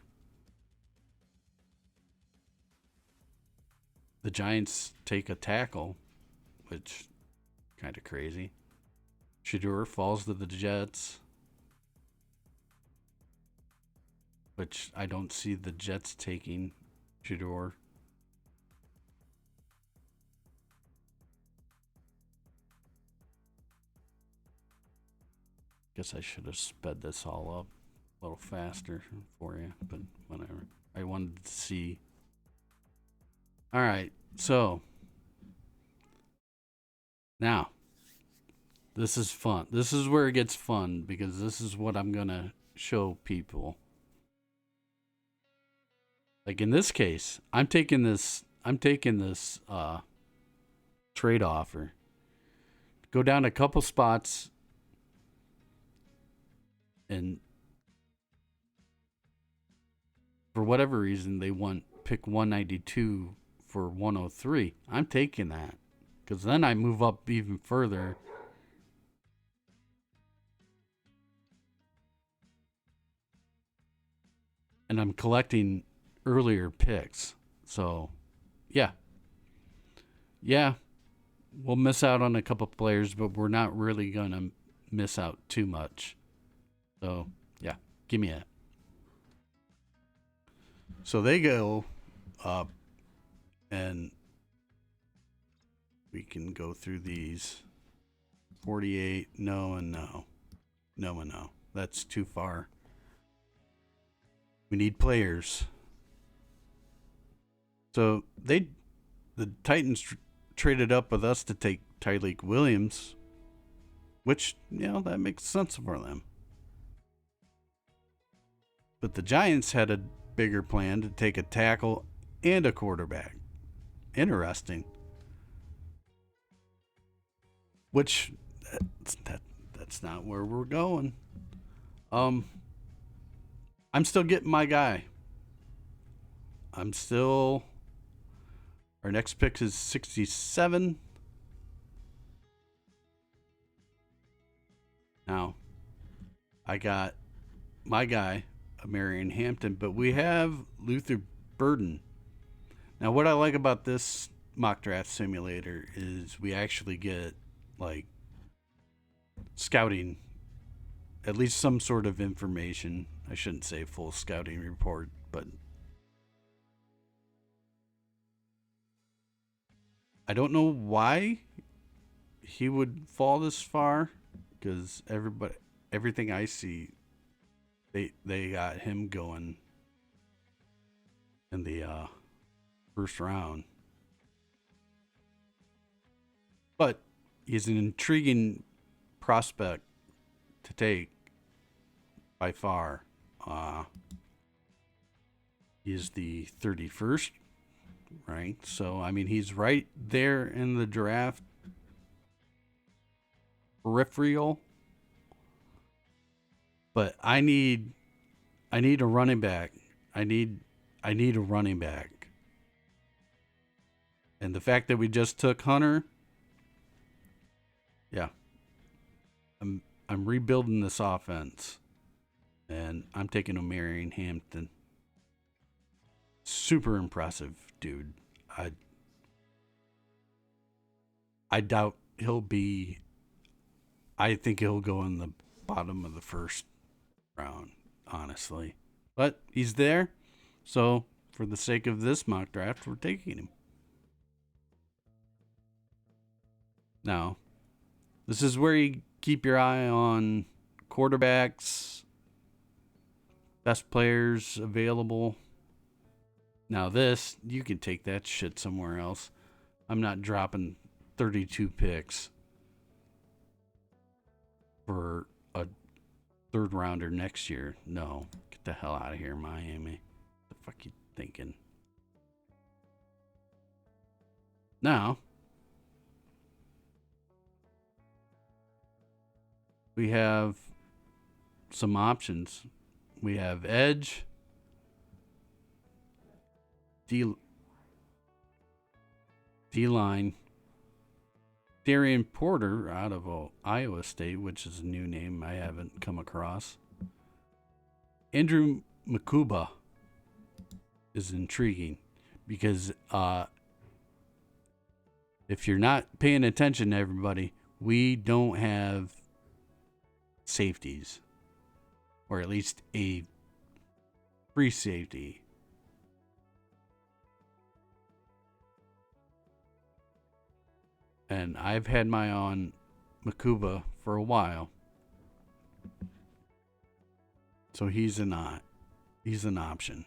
The Giants take a tackle, which kind of crazy. Shedeur falls to the Jets, which I don't see the Jets taking Shedeur. Guess I should have sped this all up a little faster for you, but whatever. I wanted to see. All right, so now this is fun. This is where it gets fun, because this is what I'm gonna show people. Like in this case, I'm taking this trade offer. Go down a couple spots, and for whatever reason they want pick 192 for 103. I'm taking that, because then I move up even further. And I'm collecting earlier picks. So, yeah. Yeah, we'll miss out on a couple players, but we're not really going to miss out too much. So, yeah, give me that. So they go up, and we can go through these. 48, no and no. No and no. That's too far. We need players. So the Titans traded up with us to take Tyreek Williams, which, that makes sense for them. But the Giants had a bigger plan to take a tackle and a quarterback. Interesting. Which, that's not where we're going. I'm still getting my guy. Our next pick is 67. Now, I got my guy, Marion Hampton, but we have Luther Burden. Now, what I like about this mock draft simulator is we actually get, like, scouting, at least some sort of information. I shouldn't say full scouting report, but I don't know why he would fall this far, because everything I see, they got him going in the first round. But he's an intriguing prospect to take by far. He's the 31st ranked, so I mean he's right there in the draft peripheral. But I need a running back. I need a running back. And the fact that we just took Hunter, yeah. I'm rebuilding this offense. And I'm taking Marion Hampton. Super impressive, dude. I doubt he'll be. I think he'll go in the bottom of the first round, honestly. But he's there. So, for the sake of this mock draft, we're taking him. Now, this is where you keep your eye on quarterbacks, best players available. Now this, you can take that shit somewhere else. I'm not dropping 32 picks for a third rounder next year. No, get the hell out of here, Miami. What the fuck you thinking? Now, we have some options. We have edge, D-line, Darian Porter out of Iowa State, which is a new name I haven't come across. Andrew Makuba is intriguing because if you're not paying attention, everybody, we don't have safeties, or at least a free safety. And I've had my eye on Makuba for a while. So he's an option.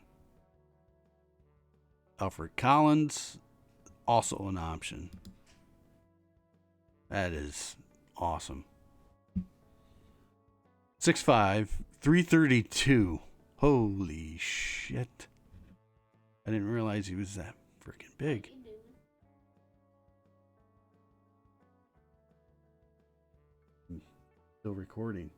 Alfred Collins, also an option. That is awesome. 6'5", 332. Holy shit. I didn't realize he was that freaking big. Still recording.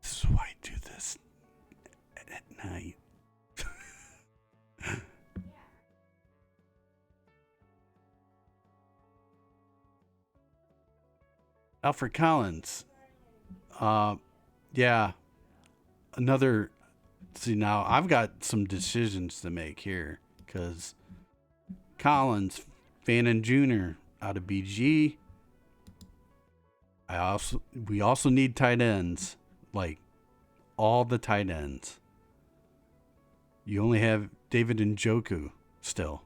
This is why I do this at night. Alfred Collins. Yeah. See, now I've got some decisions to make here, because Collins, Fannin Jr. out of BG. We also need tight ends, like all the tight ends. You only have David Njoku still.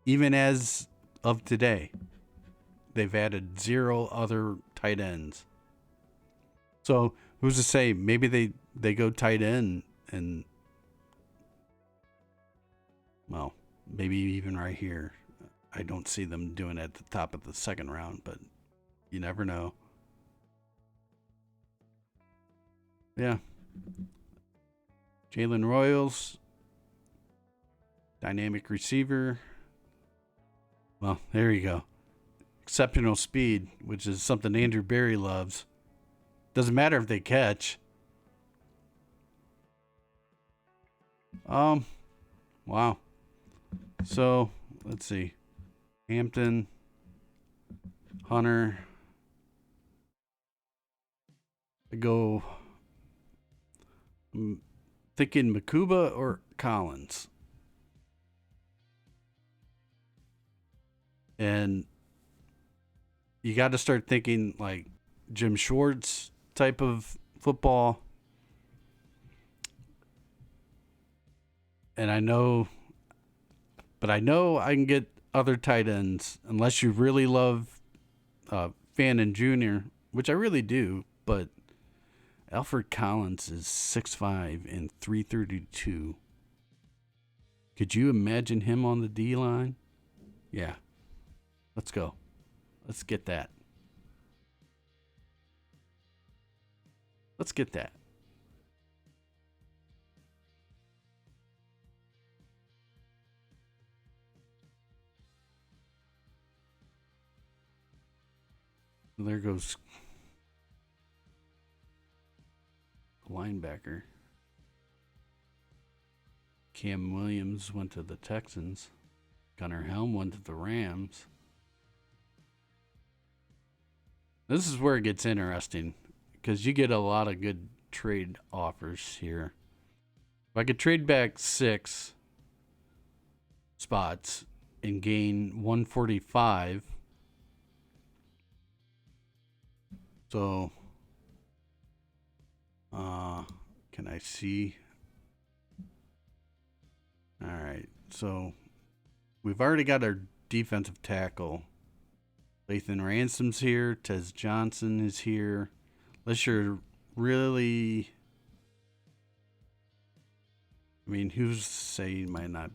Even as of today, they've added 0 other tight ends. So who's to say? Maybe they go tight end and Well, maybe even right here. I don't see them doing it at the top of the second round, but you never know. Yeah. Jalen Royals, dynamic receiver. Well, there you go. Exceptional speed, which is something Andrew Berry loves. Doesn't matter if they catch. Wow. So, let's see. Hampton, Hunter. I go. I'm thinking Makuba or Collins. And you got to start thinking like Jim Schwartz type of football. And I know I can get other tight ends unless you really love Fannin Jr., which I really do. But Alfred Collins is 6'5" and 332. Could you imagine him on the D line? Yeah. Let's go. Let's get that. Let's get that. There goes linebacker. Cam Williams went to the Texans. Gunnar Helm went to the Rams. This is where it gets interesting because you get a lot of good trade offers here. If I could trade back 6 spots and gain 145, so can I see? All right, so we've already got our defensive tackle. Lathan Ransom's here. Tez Johnson is here. Unless you're really... I mean, who's saying might not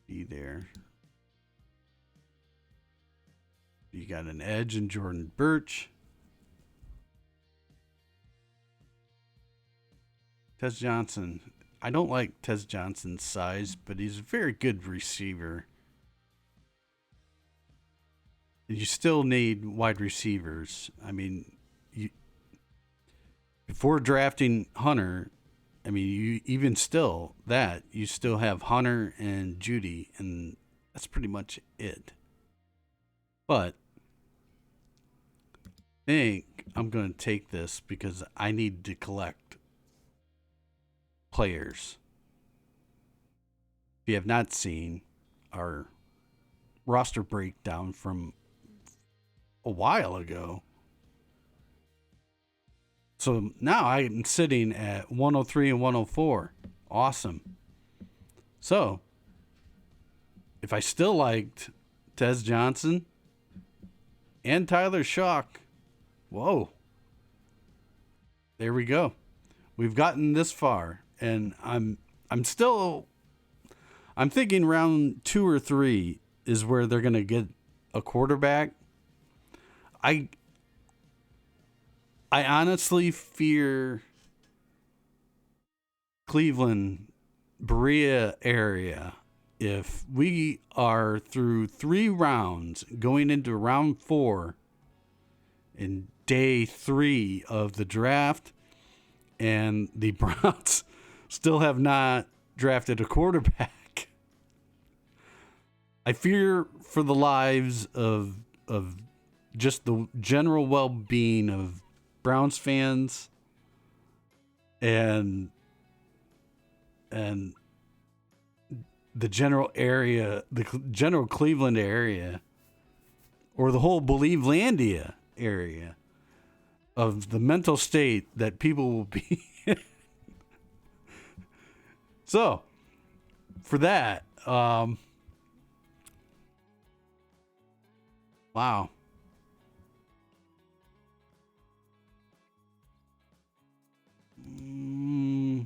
be there? You got an edge in Jordan Birch. Tez Johnson. I don't like Tez Johnson's size, but he's a very good receiver. You still need wide receivers. I mean, before drafting Hunter, I mean, you still have Hunter and Judy, and that's pretty much it. But I think I'm going to take this because I need to collect players. If you have not seen our roster breakdown from a while ago. So now I'm sitting at 103 and 104. Awesome. So if I still liked Tez Johnson and Tyler Shock, whoa. There we go. We've gotten this far, and I'm thinking round 2 or 3 is where they're going to get a quarterback. I honestly fear Cleveland, Berea area. If we are through 3 rounds going into round 4 in day 3 of the draft, and the Browns still have not drafted a quarterback, I fear for the lives of just the general well-being of Browns fans and the general area, the general Cleveland area, or the whole Believelandia area, of the mental state that people will be in. So, for that, wow.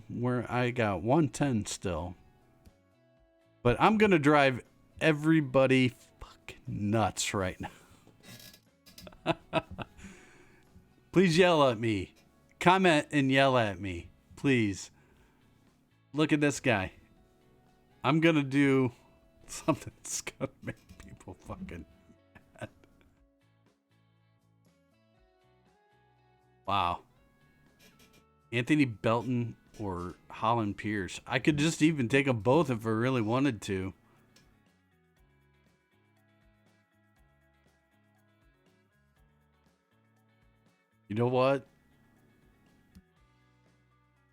Where I got 110 still. But I'm going to drive everybody fucking nuts right now. Please yell at me. Comment and yell at me. Please. Look at this guy. I'm going to do something that's going to make people fucking mad. Wow. Anthony Belton or Holland Pierce. I could just even take them both if I really wanted to. You know what?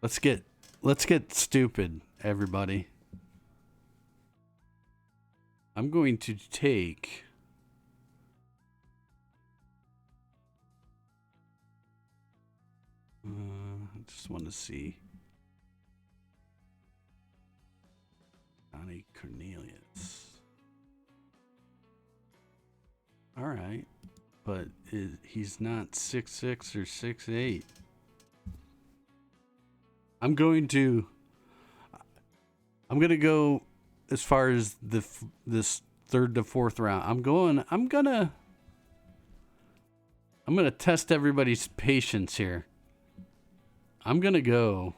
Let's get stupid, everybody. I'm going to take I just want to see Johnny Cornelius. All right, but he's not 6'6" or 6'8". I'm going to go as far as this third to fourth round. I'm gonna test everybody's patience here. I'm gonna go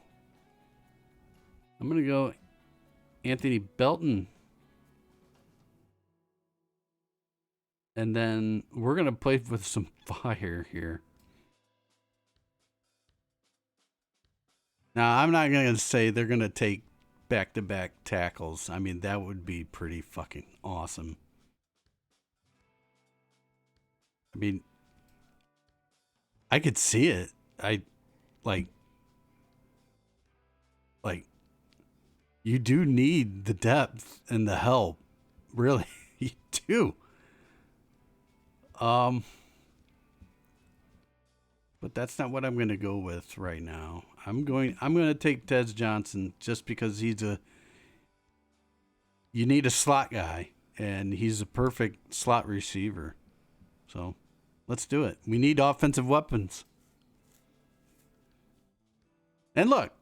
Anthony Belton. And then we're gonna play with some fire here. Now, I'm not going to say they're going to take back-to-back tackles. I mean, that would be pretty fucking awesome. I mean, I could see it. You do need the depth and the help. Really, you do. But that's not what I'm going to go with right now. I'm going to take Tez Johnson just because you need a slot guy, and he's a perfect slot receiver. So let's do it. We need offensive weapons. And look,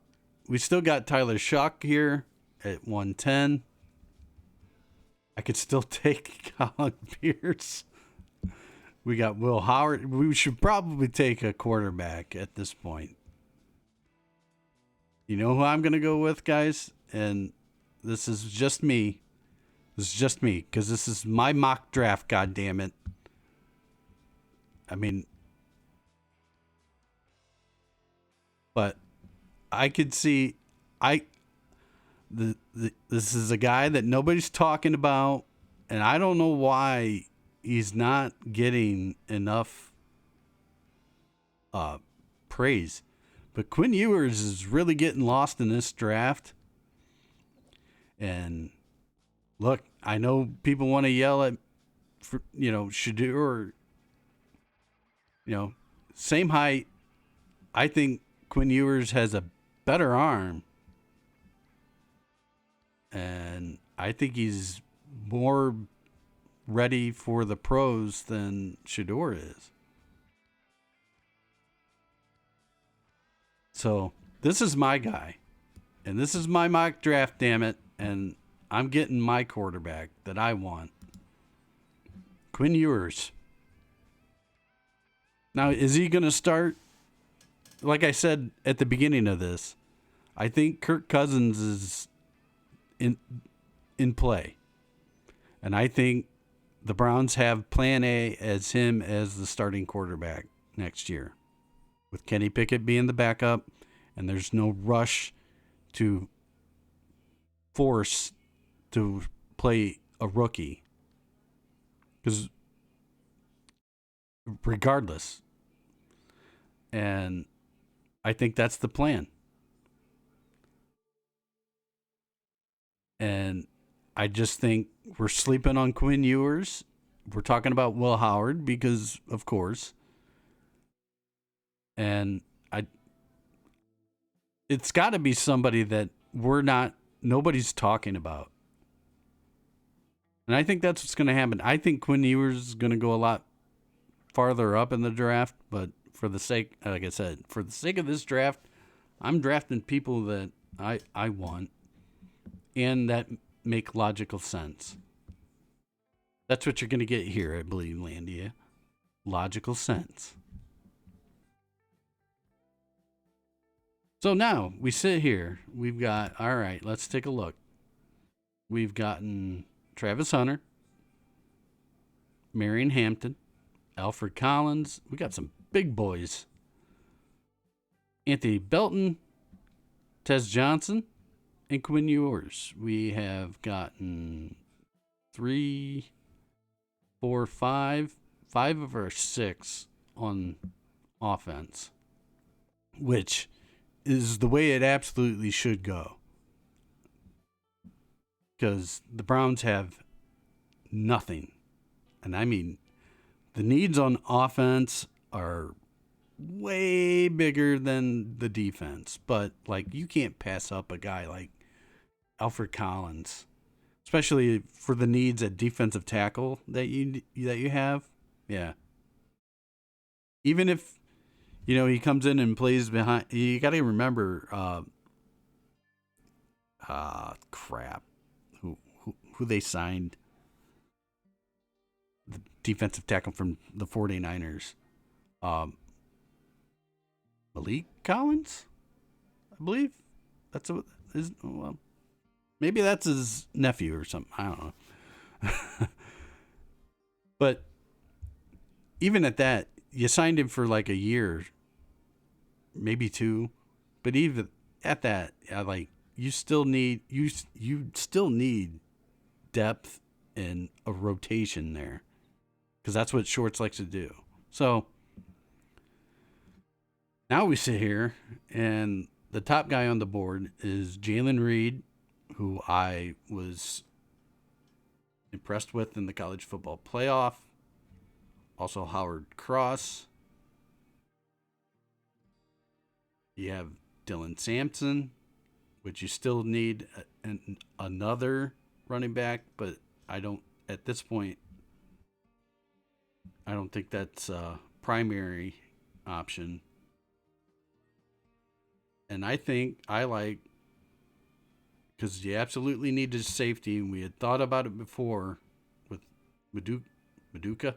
we still got Tyler Shock here at 110. I could still take Colin Pierce. We got Will Howard. We should probably take a quarterback at this point. You know who I'm going to go with, guys? And this is just me. This is just me, because this is my mock draft, goddammit. I mean, but I could see, this is a guy that nobody's talking about, and I don't know why he's not getting enough praise. But Quinn Ewers is really getting lost in this draft. And look, I know people want to yell at, Shedeur, same height. I think Quinn Ewers has a better arm. And I think he's more ready for the pros than Shedeur is. So this is my guy, and this is my mock draft, damn it, and I'm getting my quarterback that I want. Quinn Ewers. Now, is he going to start? Like I said at the beginning of this, I think Kirk Cousins is in play. And I think the Browns have plan A as him as the starting quarterback next year, with Kenny Pickett being the backup, and there's no rush to force to play a rookie. Because regardless, and I think that's the plan. And I just think we're sleeping on Quinn Ewers. We're talking about Will Howard because, of course. And it's got to be somebody that nobody's talking about. And I think that's what's going to happen. I think Quinn Ewers is going to go a lot farther up in the draft, but for the sake, like I said, for the sake of this draft, I'm drafting people that I want and that make logical sense. That's what you're going to get here at Believelandia. Logical sense. So now we sit here. We've got, all right, let's take a look. We've gotten Travis Hunter, Marion Hampton, Alfred Collins. We got some big boys. Anthony Belton, Tez Johnson, and Quinn Ewers. We have gotten 3, 4, 5 of our 6 on offense, which is the way it absolutely should go. Because the Browns have nothing. And I mean, the needs on offense are way bigger than the defense. But, like, you can't pass up a guy like Alfred Collins, especially for the needs at defensive tackle that you have. Yeah. Even if, he comes in and plays behind, you got to remember, crap. Who they signed, the defensive tackle from the 49ers. Malik Collins, I believe. Maybe that's his nephew or something. I don't know. But even at that, you signed him for like a year, maybe 2. But even at that, you still need depth and a rotation there, because that's what Shorts likes to do. So now we sit here, and the top guy on the board is Jalen Reed, who I was impressed with in the college football playoff. Also Howard Cross. You have Dylan Sampson, which you still need another running back, but at this point, I don't think that's a primary option. And because you absolutely need a safety, and we had thought about it before with Maduka.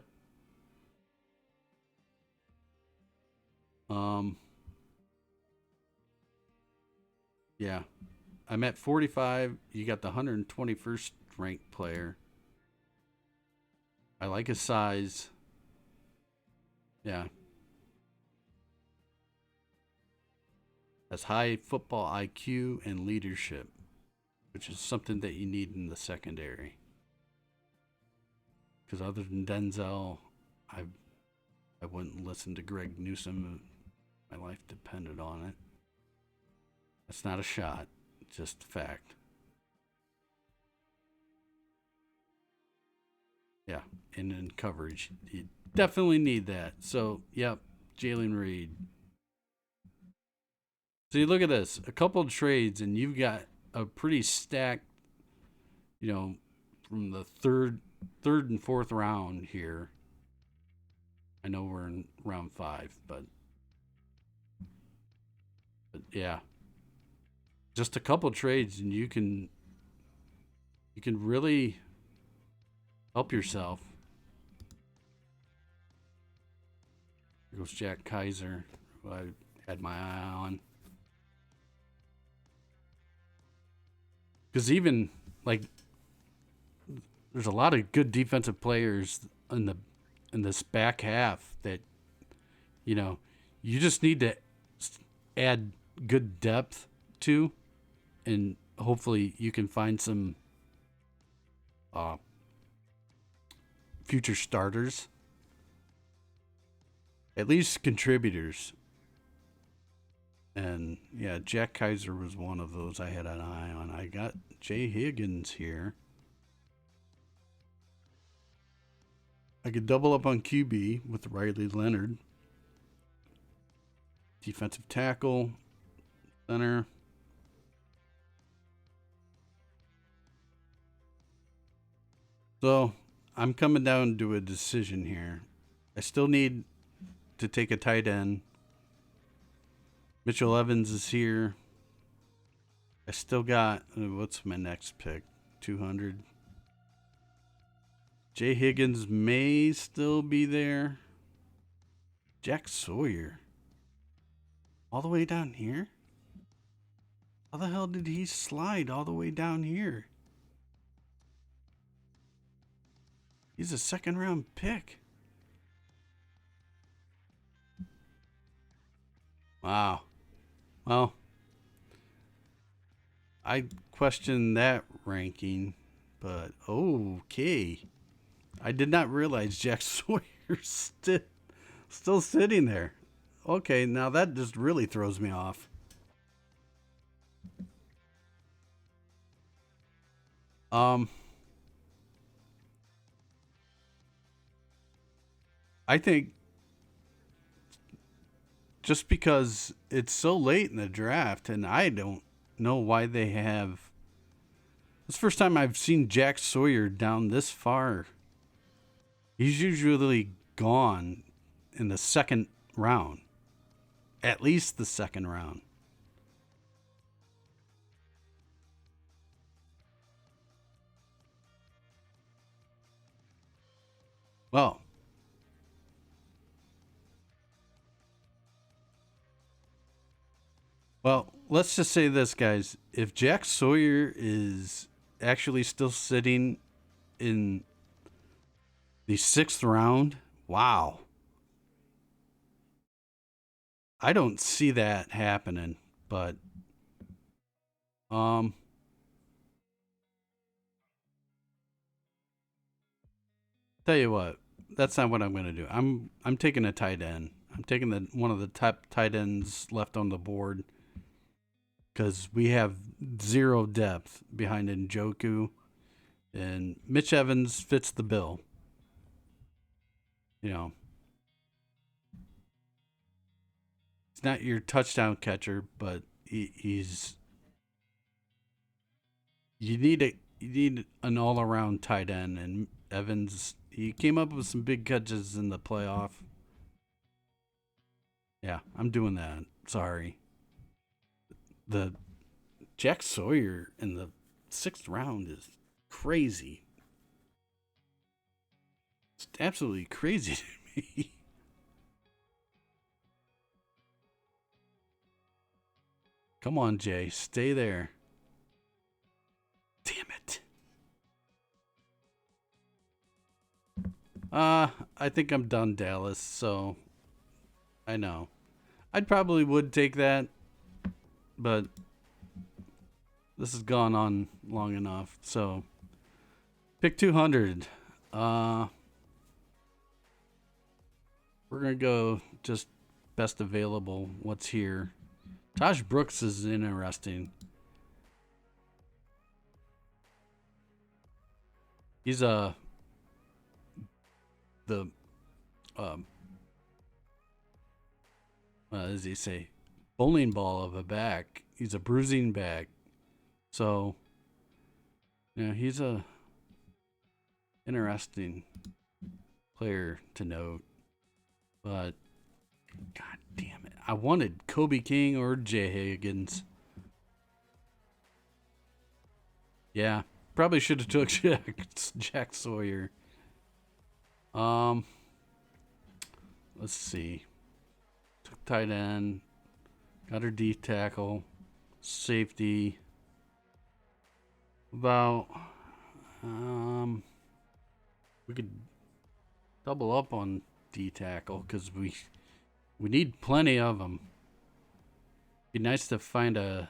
Yeah. I'm at 45. You got the 121st ranked player. I like his size. Yeah. Has high football IQ and leadership, which is something that you need in the secondary. Because other than Denzel, I wouldn't listen to Greg Newsome. My life depended on it. That's not a shot. Just fact. Yeah, and in coverage, you definitely need that. So, yep, Jalen Reed. So you look at this, a couple of trades, and you've got a pretty stacked, from the third and fourth round here. I know we're in round 5, but yeah. Just a couple trades, and you can really help yourself. Here goes Jack Kaiser, who I had my eye on. Because even, there's a lot of good defensive players in this back half that, you just need to add good depth to. And hopefully you can find some future starters, at least contributors. And yeah, Jack Kaiser was one of those I had an eye on. I got Jay Higgins here. I could double up on QB with Riley Leonard. Defensive tackle, center. So I'm coming down to a decision here. I still need to take a tight end. Mitchell Evans is here. I still got, what's my next pick? 200. Jay Higgins may still be there. Jack Sawyer. All the way down here? How the hell did he slide all the way down here? He's a second round pick. Wow. Well, I question that ranking, but okay. I did not realize Jack Sawyer's still sitting there. Okay, now that just really throws me off. I think just because it's so late in the draft, and I don't know why they have. It's the first time I've seen Jack Sawyer down this far. He's usually gone in the second round, at least the second round. Well, let's just say this, guys. If Jack Sawyer is actually still sitting in the sixth round, wow. I don't see that happening, but tell you what, that's not what I'm going to do. I'm taking a tight end. I'm taking one of the top tight ends left on the board because we have zero depth behind Njoku, and Mitch Evans fits the bill. You know, he's not your touchdown catcher, but he's you need an all around tight end, and Evans, he came up with some big catches in the playoff. Yeah, I'm doing that. Sorry. The Jack Sawyer in the sixth round is crazy. It's absolutely crazy to me. Come on, Jay. Stay there. Damn it. I think I'm done, Dallas, so I know. I'd probably would take that, but this has gone on long enough. So pick 200. We're gonna go just best available. What's here? Josh Brooks is interesting. He's the what does he say? Bowling ball of a back. He's a bruising back. So, yeah, he's a interesting player to note. But, god damn it. I wanted Kobe King or Jay Higgins. Yeah, probably should have took Jack Sawyer. Let's see. Took tight end. Got her D tackle. Safety. About we could double up on D tackle because we need plenty of them. Be nice to find a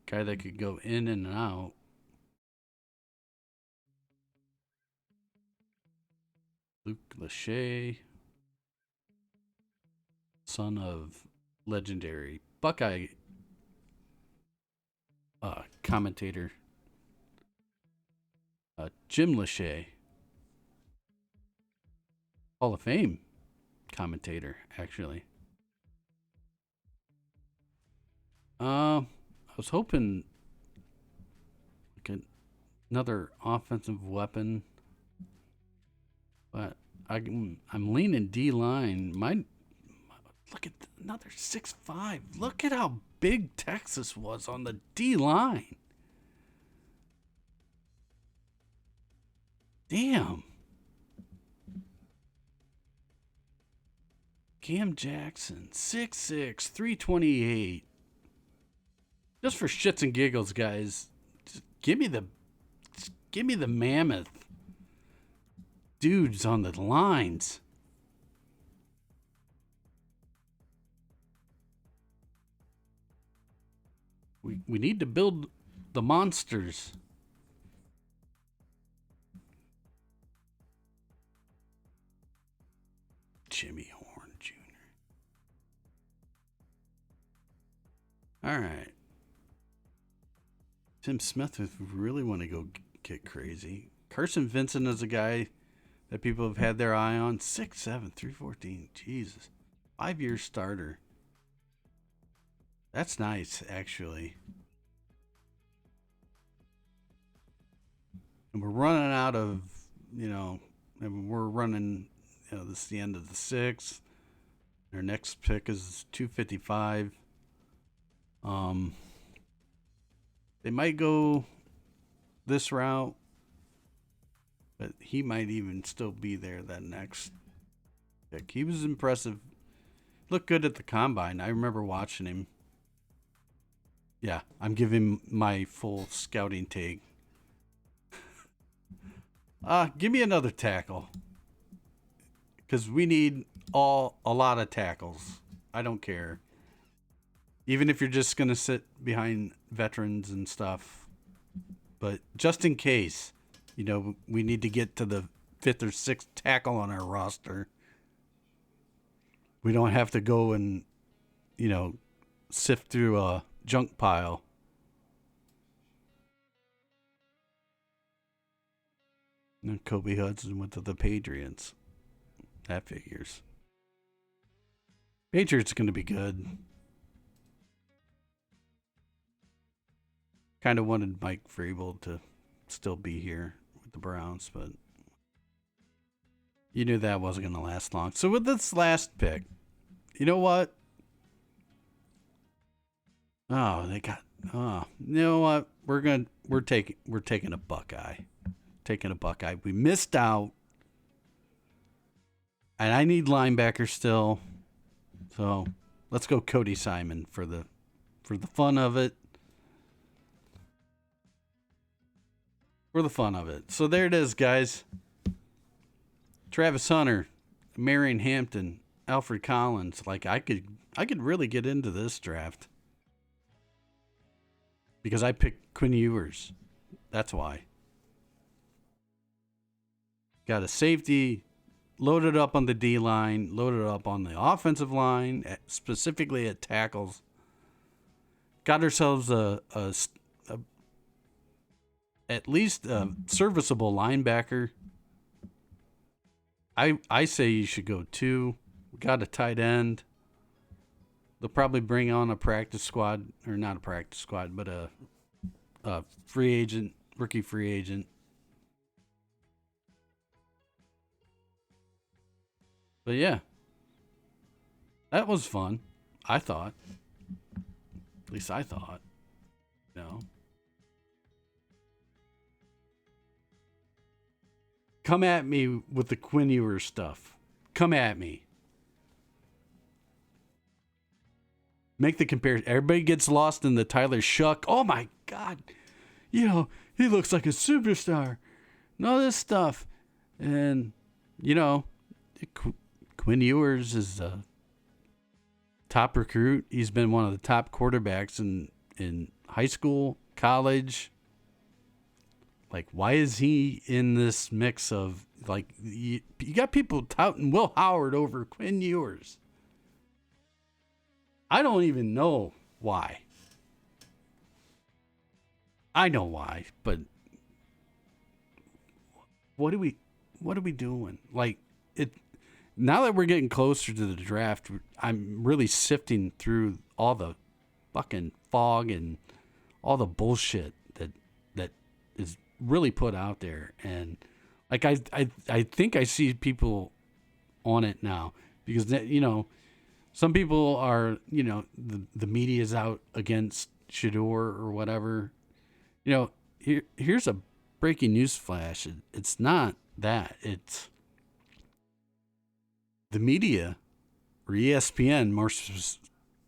guy that could go in and out. Luke Lachey, son of legendary Buckeye commentator Jim Lachey, Hall of Fame commentator, actually. I was hoping like another offensive weapon, but I'm leaning D line. Look at another 6'5". Look at how big Texas was on the D line. Damn. Cam Jackson, 6'6", 328. Just for shits and giggles, guys. Just give me the mammoth dudes on the lines. We need to build the monsters. Jimmy Horn Jr. All right. Tim Smith, if we really want to go get crazy. Carson Vincent is a guy that people have had their eye on. 6'7", 314. Jesus. 5-year starter. That's nice, actually. And we're running out of, we're running, this is the end of the 6th. Our next pick is 255. They might go this route, but he might even still be there that next pick. He was impressive. Looked good at the combine. I remember watching him. Yeah, I'm giving my full scouting take. Give me another tackle. Because we need a lot of tackles. I don't care. Even if you're just going to sit behind veterans and stuff. But just in case, we need to get to the 5th or 6th tackle on our roster. We don't have to go and, sift through a junk pile. And Kobe Hudson went to the Patriots. That figures. Patriots going to be good. Kind of wanted Mike Vrabel to still be here with the Browns, but you knew that wasn't going to last long. So with this last pick, you know what? You know what? We're taking a Buckeye. Taking a Buckeye. We missed out. And I need linebacker still. So let's go Cody Simon for the fun of it. For the fun of it. So there it is, guys. Travis Hunter, Marion Hampton, Alfred Collins. Like I could really get into this draft. Because I picked Quinn Ewers. That's why. Got a safety, loaded up on the D line, loaded up on the offensive line, specifically at tackles. Got ourselves at least a serviceable linebacker. I say you should go 2. We got a tight end. They'll probably bring on a practice squad, or not a practice squad, but a free agent, rookie free agent. But yeah, that was fun. I thought. At least I thought. Come at me with the Quinn Ewers stuff. Come at me. Make the comparison. Everybody gets lost in the Tyler Shuck. Oh my God. He looks like a superstar. And all this stuff. And, Quinn Ewers is a top recruit. He's been one of the top quarterbacks in high school, college. Like, why is he in this mix of, like, you got people touting Will Howard over Quinn Ewers? I don't even know why. I know why, but what are we doing? Like, now that we're getting closer to the draft, I'm really sifting through all the fucking fog and all the bullshit that is really put out there. And like, I think I see people on it now because, some people are, the media's out against Shedeur or whatever. Here's a breaking news flash. It's not that. It's the media, or ESPN more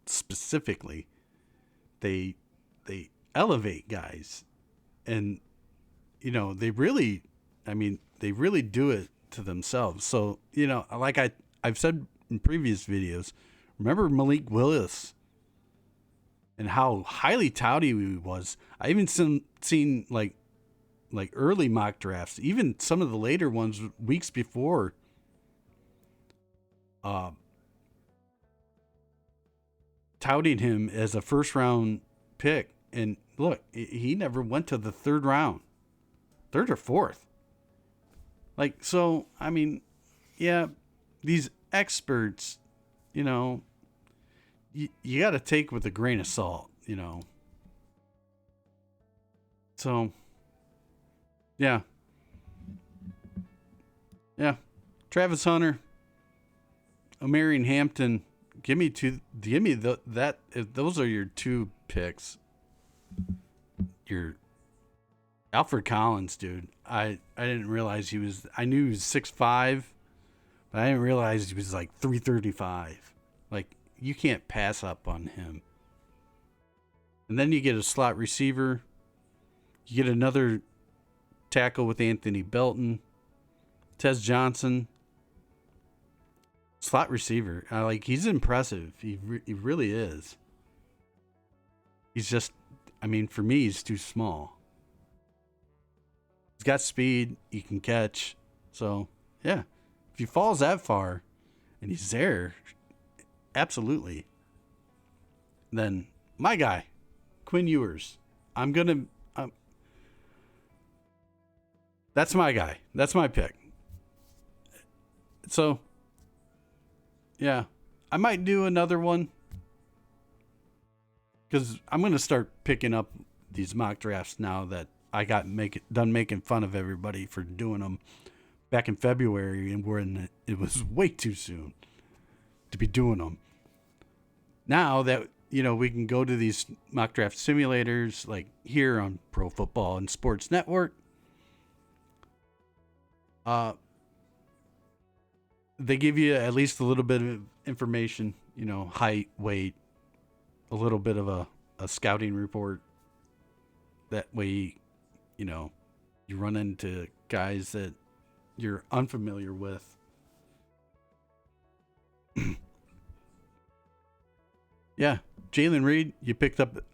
specifically. They elevate guys, and they really do it to themselves. So like I've said in previous videos, remember Malik Willis and how highly touted he was. I even seen like early mock drafts, even some of the later ones weeks before, touting him as a first round pick. And look, he never went to the third round, third or fourth. Like, so, I mean, yeah, these experts, you got to take with a grain of salt, So, yeah. Yeah. Travis Hunter, Omarion Hampton, give me that. If those are your two picks. Your Alfred Collins, dude. I didn't realize I knew he was 6'5", but I didn't realize he was like 335. Like, you can't pass up on him. And then you get a slot receiver. You get another tackle with Anthony Belton. Tez Johnson. Slot receiver. He's impressive. He really is. He's just, for me, he's too small. He's got speed. He can catch. So, yeah. If he falls that far and he's there, absolutely. Then, my guy, Quinn Ewers. That's my guy. That's my pick. So, yeah. I might do another one, because I'm going to start picking up these mock drafts now that I got done making fun of everybody for doing them back in February, and it was way too soon to be doing them. Now that, we can go to these mock draft simulators, like here on Pro Football and Sports Network. They give you at least a little bit of information, height, weight, a little bit of a scouting report. That way, you run into guys that you're unfamiliar with. Yeah, Jalen Reed,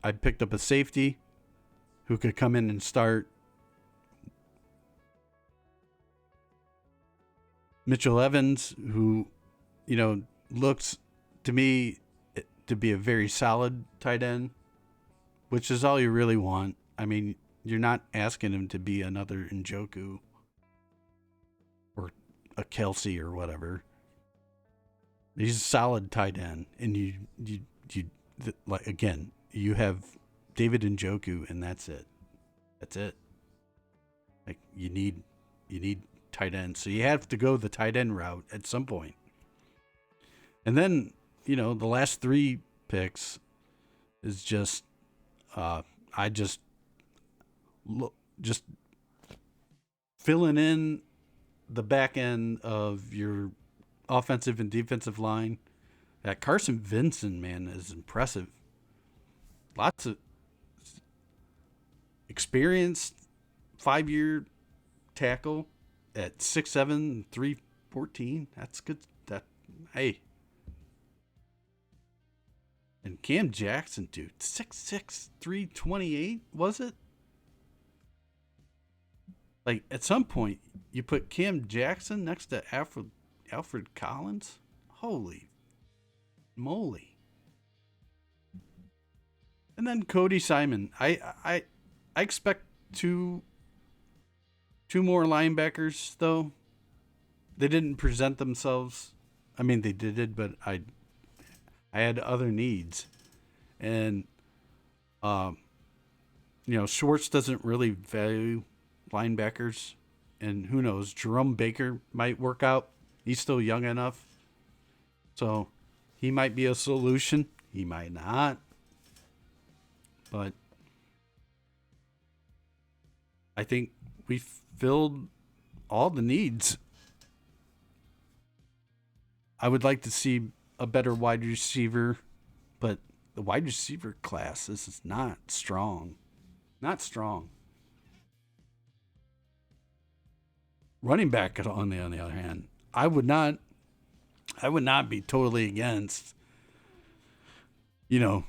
I picked up a safety who could come in and start. Mitchell Evans, who, looks to me to be a very solid tight end, which is all you really want. You're not asking him to be another Njoku or a Kelsey or whatever. He's a solid tight end, and you have David Njoku, and that's it. That's it. Like, you need tight end, so you have to go the tight end route at some point. And then, the last three picks is just just filling in the back end of your offensive and defensive line. That Carson Vincent, man, is impressive. Lots of experienced 5-year tackle at 6'7", 314. That's good. Hey. And Cam Jackson, dude, 6'6", 328, was it? Like, at some point, you put Cam Jackson next to Alfred Collins? Holy moly. And then Cody Simon. I expect two more linebackers, though. They didn't present themselves. They did, but I had other needs. And, Schwartz doesn't really value linebackers. And who knows, Jerome Baker might work out. He's still young enough. So he might be a solution. He might not. But I think we filled all the needs. I would like to see a better wide receiver, but the wide receiver class, this is not strong. Not strong. Running back on the other hand, I would not be totally against,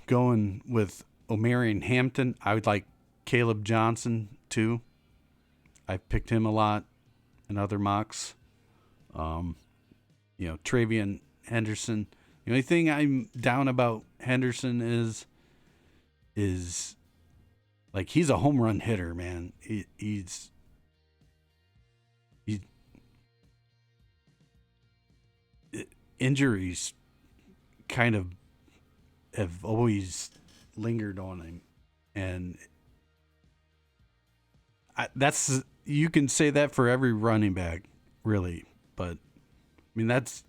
going with Omarion Hampton. I would like Caleb Johnson too. I've picked him a lot in other mocks. Travion Henderson. The only thing I'm down about Henderson is like he's a home run hitter, man. He's injuries kind of have always lingered on him, and you can say that for every running back, really. But I mean, that's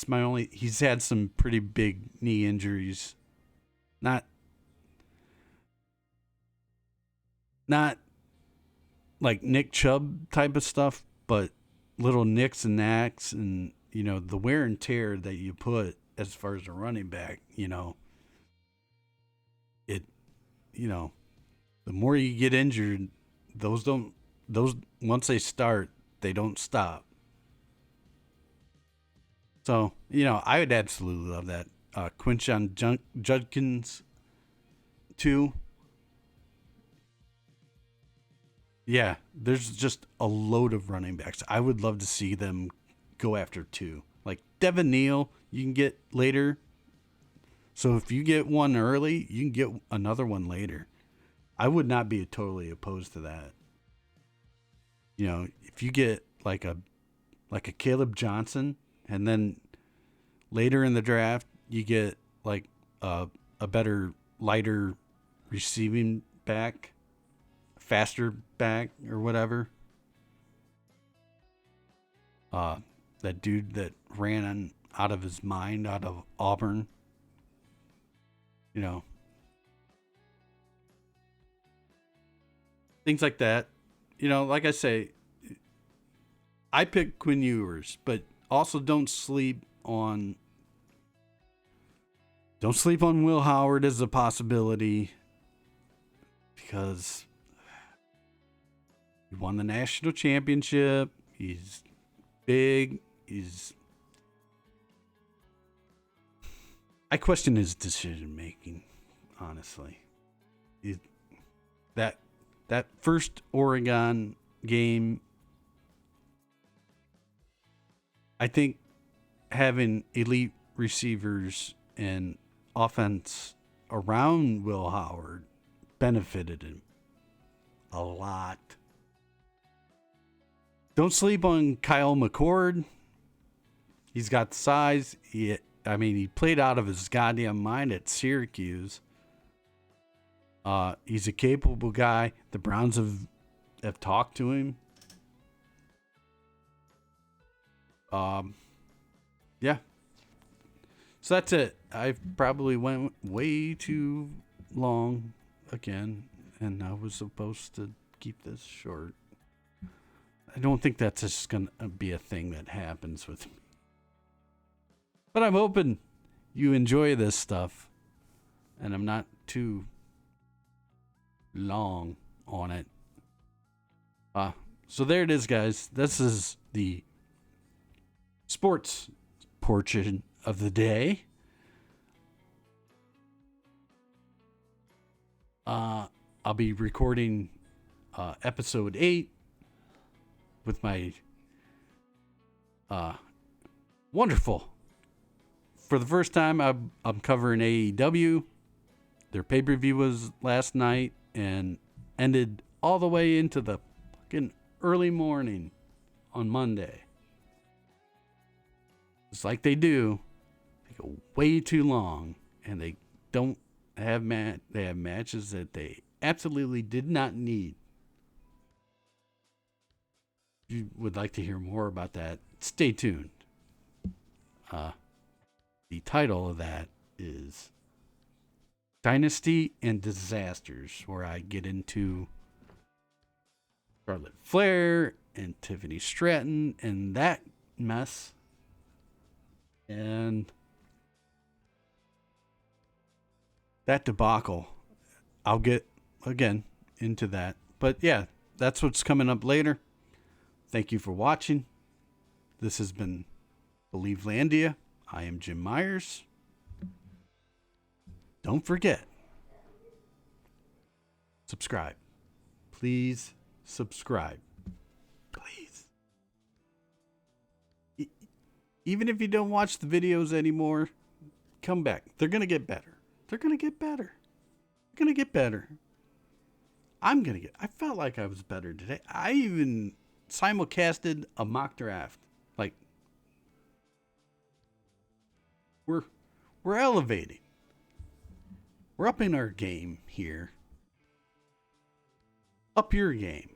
my only. He's had some pretty big knee injuries, not like Nick Chubb type of stuff, but little nicks and knacks, and the wear and tear that you put as far as a running back. The more you get injured, those once they start, they don't stop. So, I would absolutely love that. Quinshon Judkins, too. Yeah, there's just a load of running backs. I would love to see them go after two. Like Devin Neal, you can get later. So if you get one early, you can get another one later. I would not be totally opposed to that. If you get like a Caleb Johnson, and then later in the draft you get like a better, lighter receiving back, faster back or whatever. That dude that ran out of his mind out of Auburn. Things like that. Like I say, I pick Quinn Ewers, but also don't sleep on Will Howard as a possibility, because he won the national championship. He's big. I question his decision making, honestly. That first Oregon game, I think having elite receivers and offense around Will Howard benefited him a lot. Don't sleep on Kyle McCord. He's got the size. He played out of his goddamn mind at Syracuse. He's a capable guy. The Browns have talked to him. Yeah. So that's it. I probably went way too long again, and I was supposed to keep this short. I don't think that's just going to be a thing that happens with me. But I'm hoping you enjoy this stuff, and I'm not too long on it. So there it is, guys. This is the sports portion of the day. I'll be recording episode 8 with my wonderful. For the first time, I'm covering AEW. Their pay-per-view was last night and ended all the way into the fucking early morning on Monday. It's like they do. They go way too long, and they don't have they have matches that they absolutely did not need. If you would like to hear more about that, stay tuned. The title of that is Dynasty and Disasters, where I get into Charlotte Flair and Tiffany Stratton and that mess. And that debacle. I'll get, again, into that. But yeah, that's what's coming up later. Thank you for watching. This has been Believelandia. I am Jim Myers. Don't forget, subscribe. Please subscribe. Please. Even if you don't watch the videos anymore, come back. They're going to get better. They're going to get better. They're going to get better. I felt like I was better today. I even simulcasted a mock draft. Like, we're elevating. We're upping our game here. Up your game.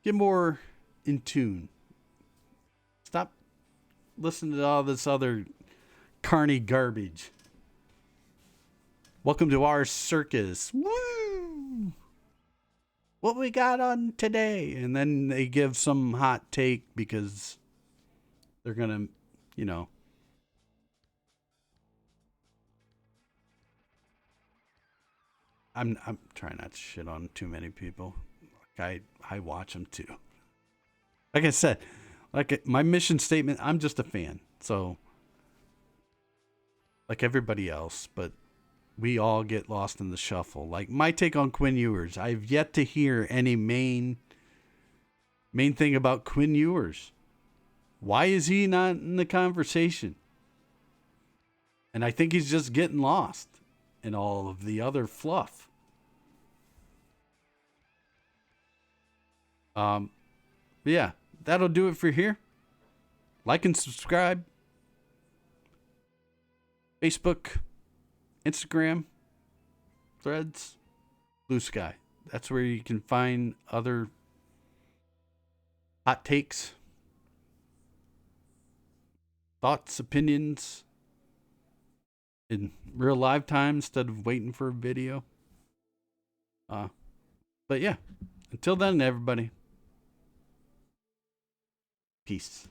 Get more in tune. Stop listening to all this other carny garbage. Welcome to our circus. Woo! What we got on today? And then they give some hot take because they're gonna, I'm trying not to shit on too many people. Like I watch them too. Like I said, like my mission statement, I'm just a fan. So, like everybody else, but we all get lost in the shuffle. Like my take on Quinn Ewers, I've yet to hear any main thing about Quinn Ewers. Why is he not in the conversation? And I think he's just getting lost in all of the other fluff. Yeah, that'll do it for here. Like and subscribe. Facebook, Instagram, Threads, Blue Sky. That's where you can find other hot takes, thoughts, opinions in real live time instead of waiting for a video. But yeah, until then, everybody, peace.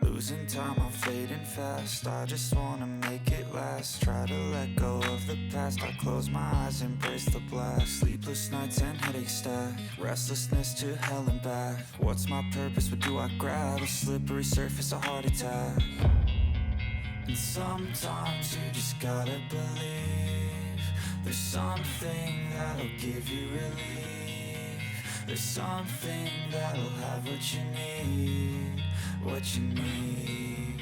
Losing time, I'm fading fast. I just wanna make it last. Try to let go of the past. I close my eyes, embrace the blast. Sleepless nights and headaches stack. Restlessness to hell and back. What's my purpose? What do I grab? A slippery surface, a heart attack. And sometimes you just gotta believe. There's something that'll give you relief. There's something that'll have what you need. What you need.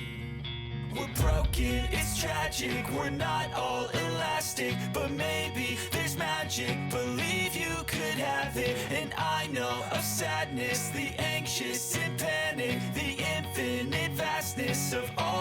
We're broken, it's tragic. We're not all elastic, but maybe there's magic. Believe you could have it. And I know of sadness, the anxious and panic, the infinite vastness of all